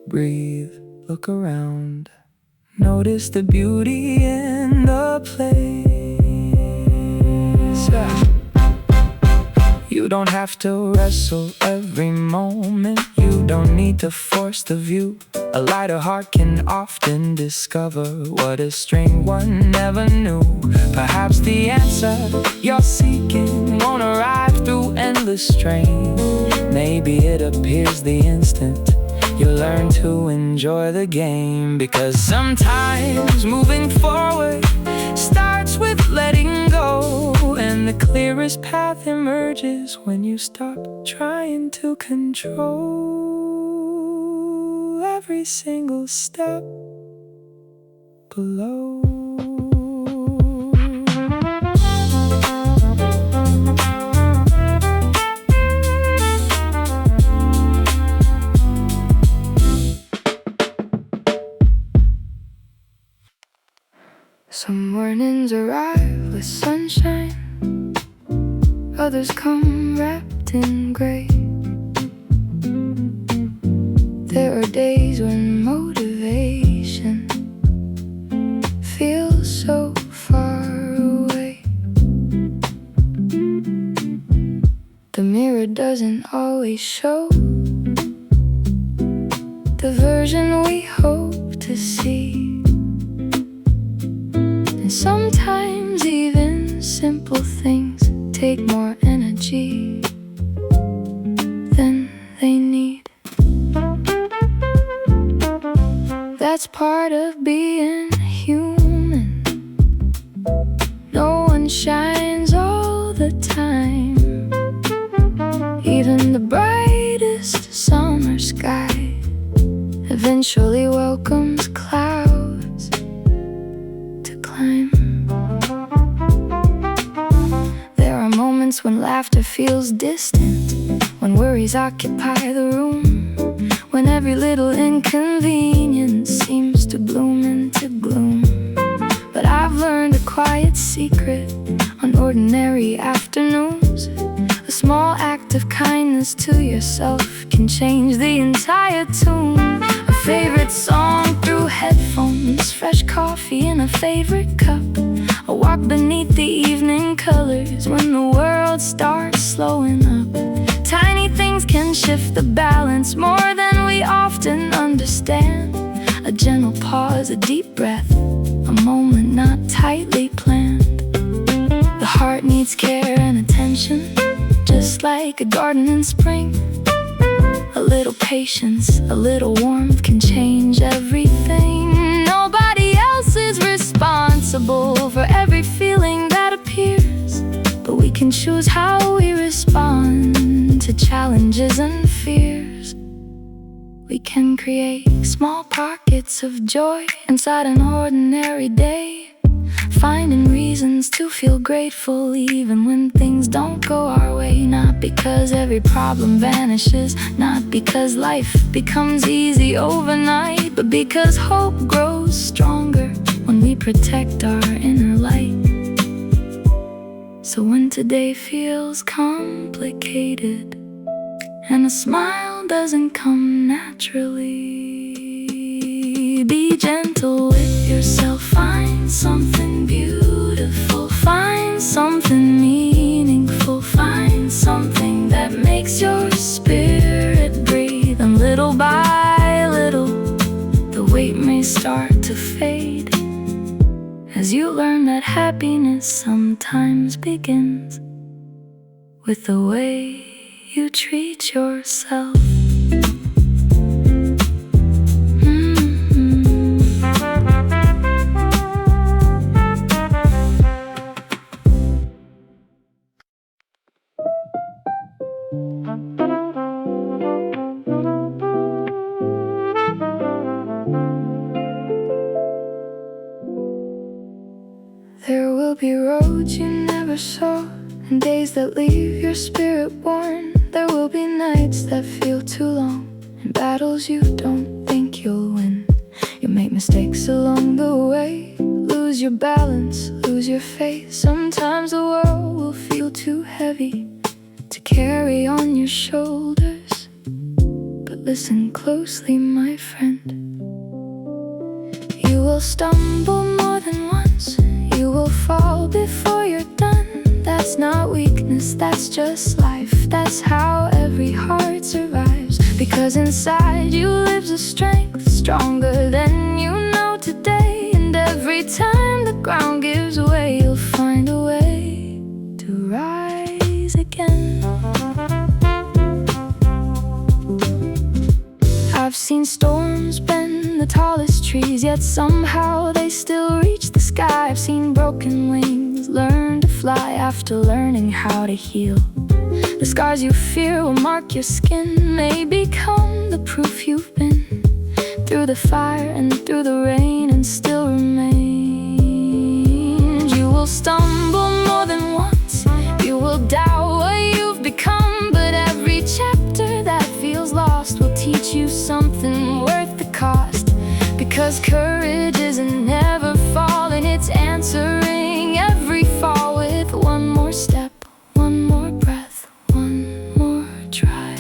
breathe, look around. Notice the beauty in the place. You don't have to wrestle every moment. You don't need to force the view. A lighter heart can often discover what a strange one never knew. Perhaps the answer you're seeking won't arrive through endless strain. Maybe it appears the instant you learn to enjoy the game. Because sometimes moving forward starts with letting go, and the clearest path emerges when you stop trying to control every single step below. Some mornings arrive with sunshine, others come wrapped in gray. There are days when motivation feels so far away. The mirror doesn't always show the version we hope to see. And sometimes even simple things take more energy than they need. That's part of being human. No one shines all the time. Even the brightest summer sky eventually welcomes clouds to climb. There are moments when laughter feels distant, when worries occupy the room, when every little inconvenience seems to bloom into gloom. But I've learned a quiet secret on ordinary afternoons. A small act of kindness to yourself can change the entire tune. A favorite song through headphones, fresh coffee in a favorite cup, a walk beneath the evening colors when the world starts slowing up. Tiny things can shift the balance more than we often understand. A gentle pause, a deep breath, a moment not tightly planned. The heart needs care and attention, just like a garden in spring. A little patience, a little warmth can change everything. Nobody else is responsible for every feeling that appears, but we can choose how we respond to challenges and fears. We can create small pockets of joy inside an ordinary day, finding reasons to feel grateful even when things don't go our way. Not because every problem vanishes, not because life becomes easy overnight, but because hope grows stronger when we protect our inner light. So when today feels complicated and a smile doesn't come naturally, slowly, be gentle with yourself. Find something beautiful, find something meaningful, find something that makes your spirit breathe. And little by little, the weight may start to fade as you learn that happiness sometimes begins with the way you treat yourself. There will be roads you never saw, and days that leave your spirit worn. There will be nights that feel too long, and battles you don't think you'll win. You'll make mistakes along the way, lose your balance, lose your faith. Sometimes the world will feel too heavy to carry on your shoulders. But listen closely, my friend. You will stumble more than once, you will fall before you're done. That's not weakness, that's just life. That's how every heart survives. Because inside you lives a strength stronger than you know today. And every time the ground gives way, you'll find a way to rise again. I've seen storms bend the tallest trees, yet somehow they still reach the sky. I've seen broken wings learn to fly after learning how to heal. The scars you fear will mark your skin, may become the proof you've been through the fire and through the rain, and still remain. You will stumble more than once, you will doubt what you've become, but every chapter that feels lost will teach you something worth the cost. Because courage isn't never falling, it's answering every fall with one more step, one more breath, one more try.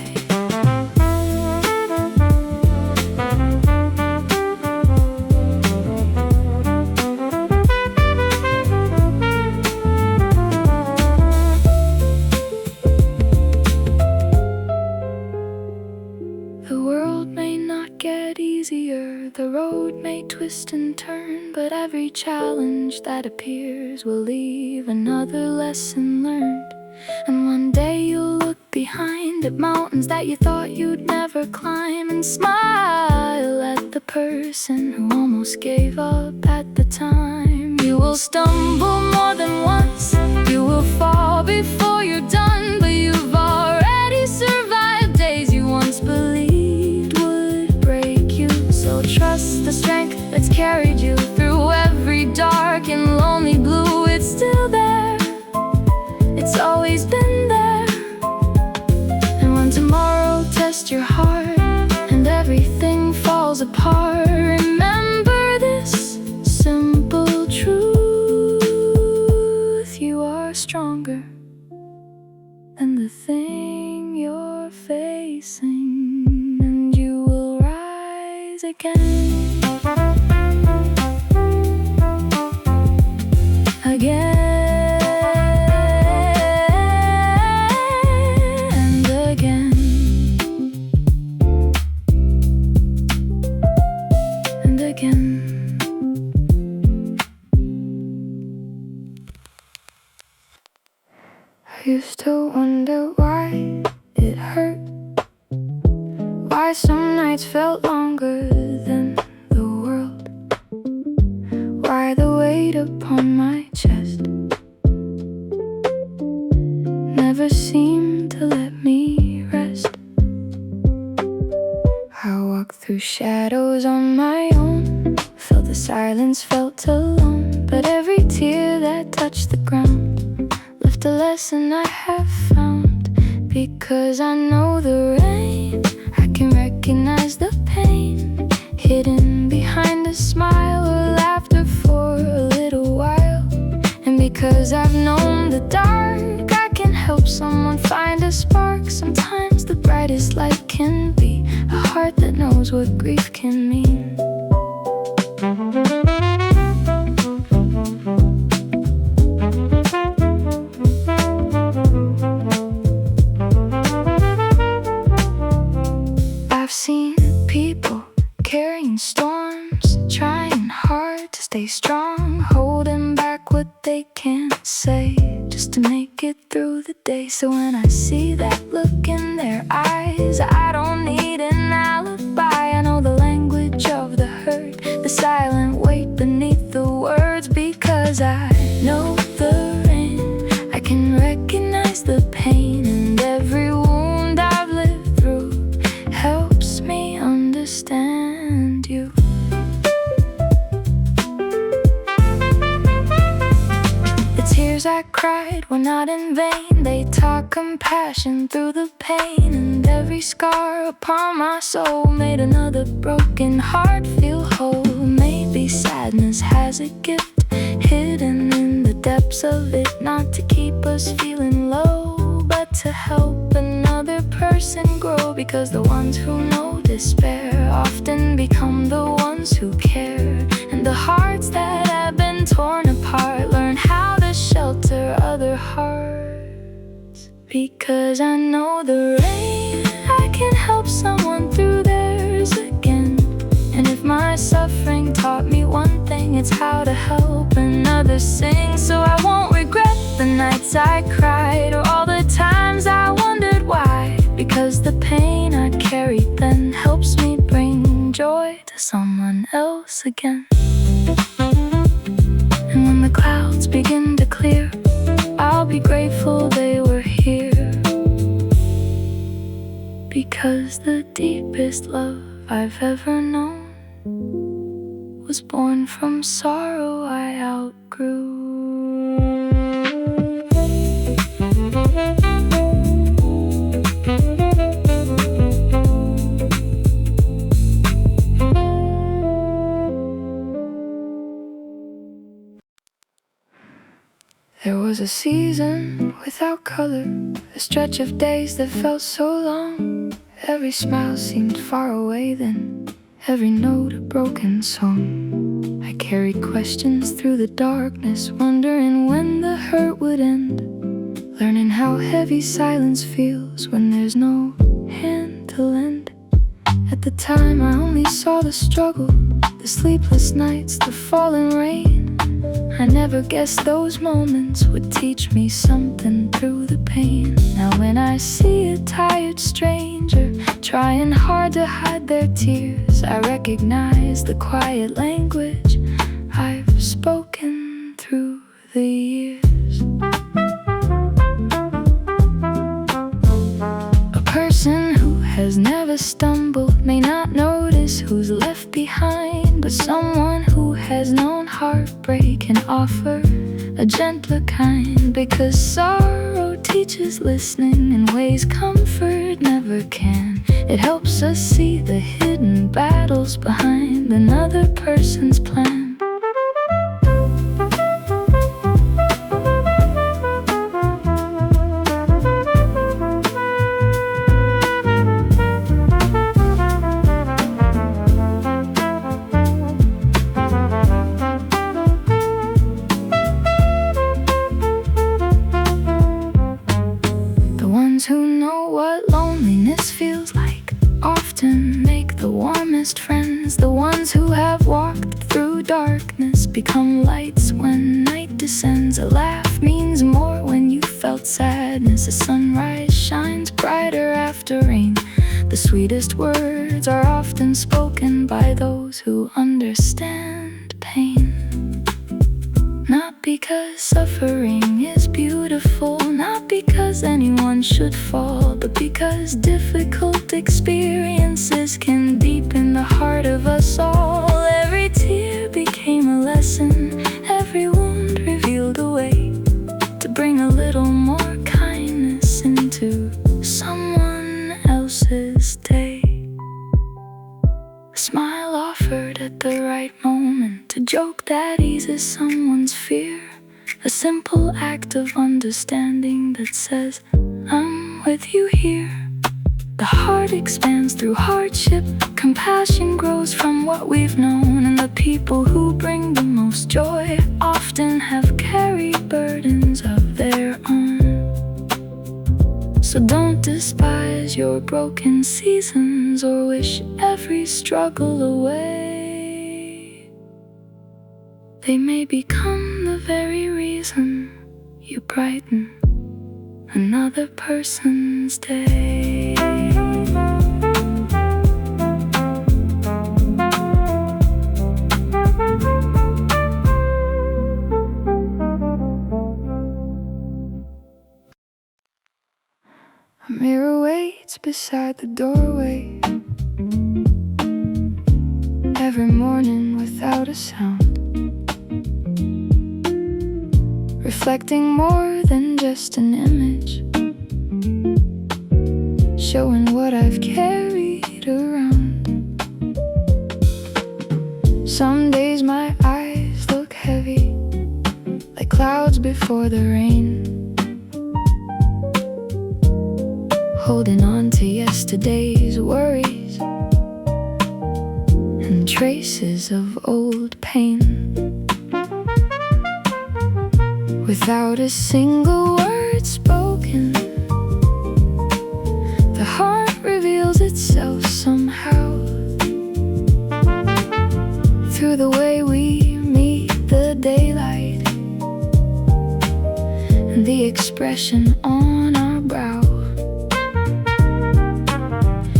The world may not get easier, the road may twist and turn, but every challenge that appears will leave another lesson learned. And one day you'll look behind at mountains that you thought you'd never climb, and smile at the person who almost gave up at the time. You will stumble more than once, you will fall before you're done, but you've already survived days you once believed would break you. So trust the strength that's carried you through every dark and lonely blue. It's still there, it's always been there. And when tomorrow tests your heart and everything falls apart, remember this simple truth: you are stronger than the thing you're facing, and you will rise again. Again. I used to wonder why it hurt, why some nights felt longer than the world, why the weight upon my chest never seemed to let me rest. I walked through shadows on my own, felt the silence, felt alone, but every tear that touched the ground left a lesson I have found. Because I know the rain, I can recognize the pain hidden behind a smile or laughter for a little while. And because I've known the dark, I can help someone find a spark. Sometimes the brightest light can be a heart that knows what grief can mean. they can't say, just to make it through the day. So when I see that look in their eyes, I don't need an alibi. I know the language of the hurt, the silent weight beneath the words, because I know the rain. I can recognize the pain, and every wound I've lived through helps me understand you. The tears I cried were not in vain. They taught compassion through the pain, and every scar upon my soul made another broken heart feel whole. Maybe sadness has a gift hidden in the depths of it, not to keep us feeling low, but to help another person grow. Because the ones who know despair often become the ones who care, and the hearts that have been torn apart learn how to shelter other hearts. Because I know the rain, I can help someone through theirs again. And if my suffering taught me one thing, it's how to help another sing. So I won't regret the nights I cried, or all the times I wondered why. Because the pain I carried then helps me bring joy to someone else again. And when the clouds begin to clear, I'll be grateful they were here. Because the deepest love I've ever known was born from sorrow I outgrew. There was a season without color, a stretch of days that felt so long. Every smile seemed far away then, every note a broken song. I carried questions through the darkness, wondering when the hurt would end, learning how heavy silence feels when there's no hand to lend. At the time I only saw the struggle, the sleepless nights, the falling rain. I never guessed those moments would teach me something through the pain. Now when I see a tired stranger trying hard to hide their tears, I recognize the quiet language I've spoken through the years. A person who has never stumbled may not notice who's left behind, but someone who has known heartbreak can offer a gentler kind. Because sorrow teaches listening in ways comfort never can. It helps us see the hidden battles behind another person's plan. Who know what loneliness feels like often make the warmest friends. The ones who have walked through darkness become lights when night descends. A laugh means more when you felt sadness. A sunrise shines brighter after rain. The sweetest words are often spoken by those who understand pain. Not because suffering is beautiful, not because anyone should fall, but because difficult experiences can deepen the heart of us all. Every tear became a lesson, every wound revealed a way to bring a little more kindness into someone else's day. A smile offered at the right moment, a joke that eases someone's fear, a simple act of understanding that says, I'm with you here. The heart expands through hardship, compassion grows from what we've known, and the people who bring the most joy often have carried burdens of their own. So don't despise your broken seasons or wish every struggle away. They may become the very reason you brighten another person's day. A mirror waits beside the doorway every morning without a sound, reflecting more than just an image, showing what I've carried around. Some days my eyes look heavy, like clouds before the rain, holding on to yesterday's worries and traces of old pain. Without a single word spoken, the heart reveals itself somehow, through the way we meet the daylight and the expression on our brow.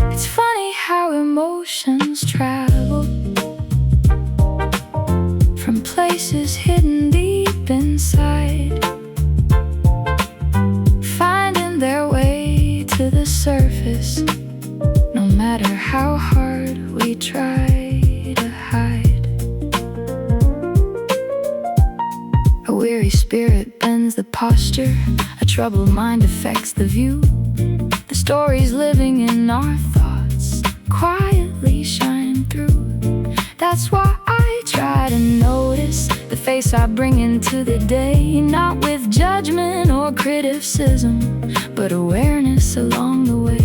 It's funny how emotions travel from places hidden deep inside, finding their way to the surface, no matter how hard we try to hide. A weary spirit bends the posture, a troubled mind affects the view. The stories living in our thoughts quietly shine through. That's why I try to notice the face I bring into the day, not with judgment or criticism, but awareness along the way.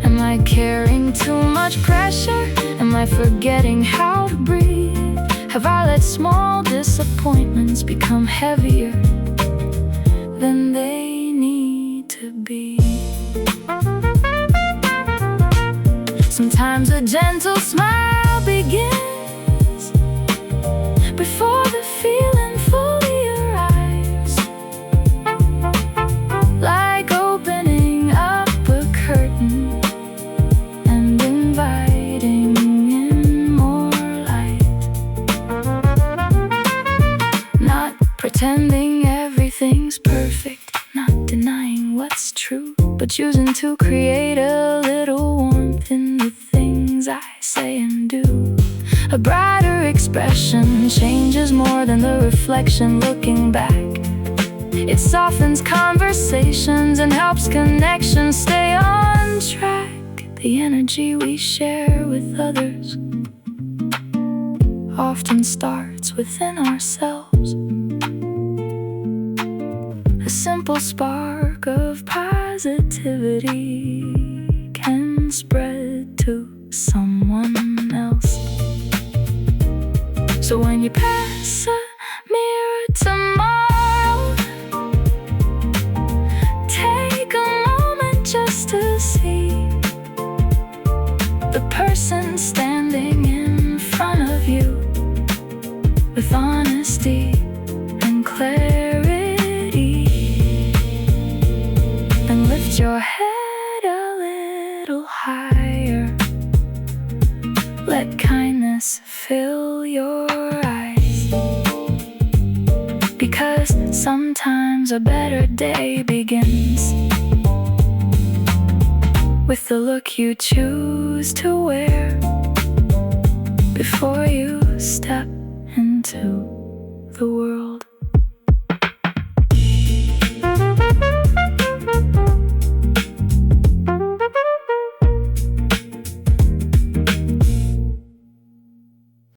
Am I carrying too much pressure? Am I forgetting how to breathe? Have I let small disappointments become heavier than they need to be? Sometimes a gentle smile begins before the feeling fully arrives, like opening up a curtain and inviting in more light. Not pretending everything's perfect, not denying what's true, but choosing to create a little warmth in the things I say and do. A brighter expression changes more than the reflection looking back. It softens conversations and helps connections stay on track. The energy we share with others often starts within ourselves. A simple spark of positivity can spread to someone else. So when you pass a mirror tomorrow, take a moment just to see the person standing in front of you with honesty and clarity. Then lift your head a little higher. Let kindness fill your eyes, because sometimes a better day begins with the look you choose to wear before you step into the world.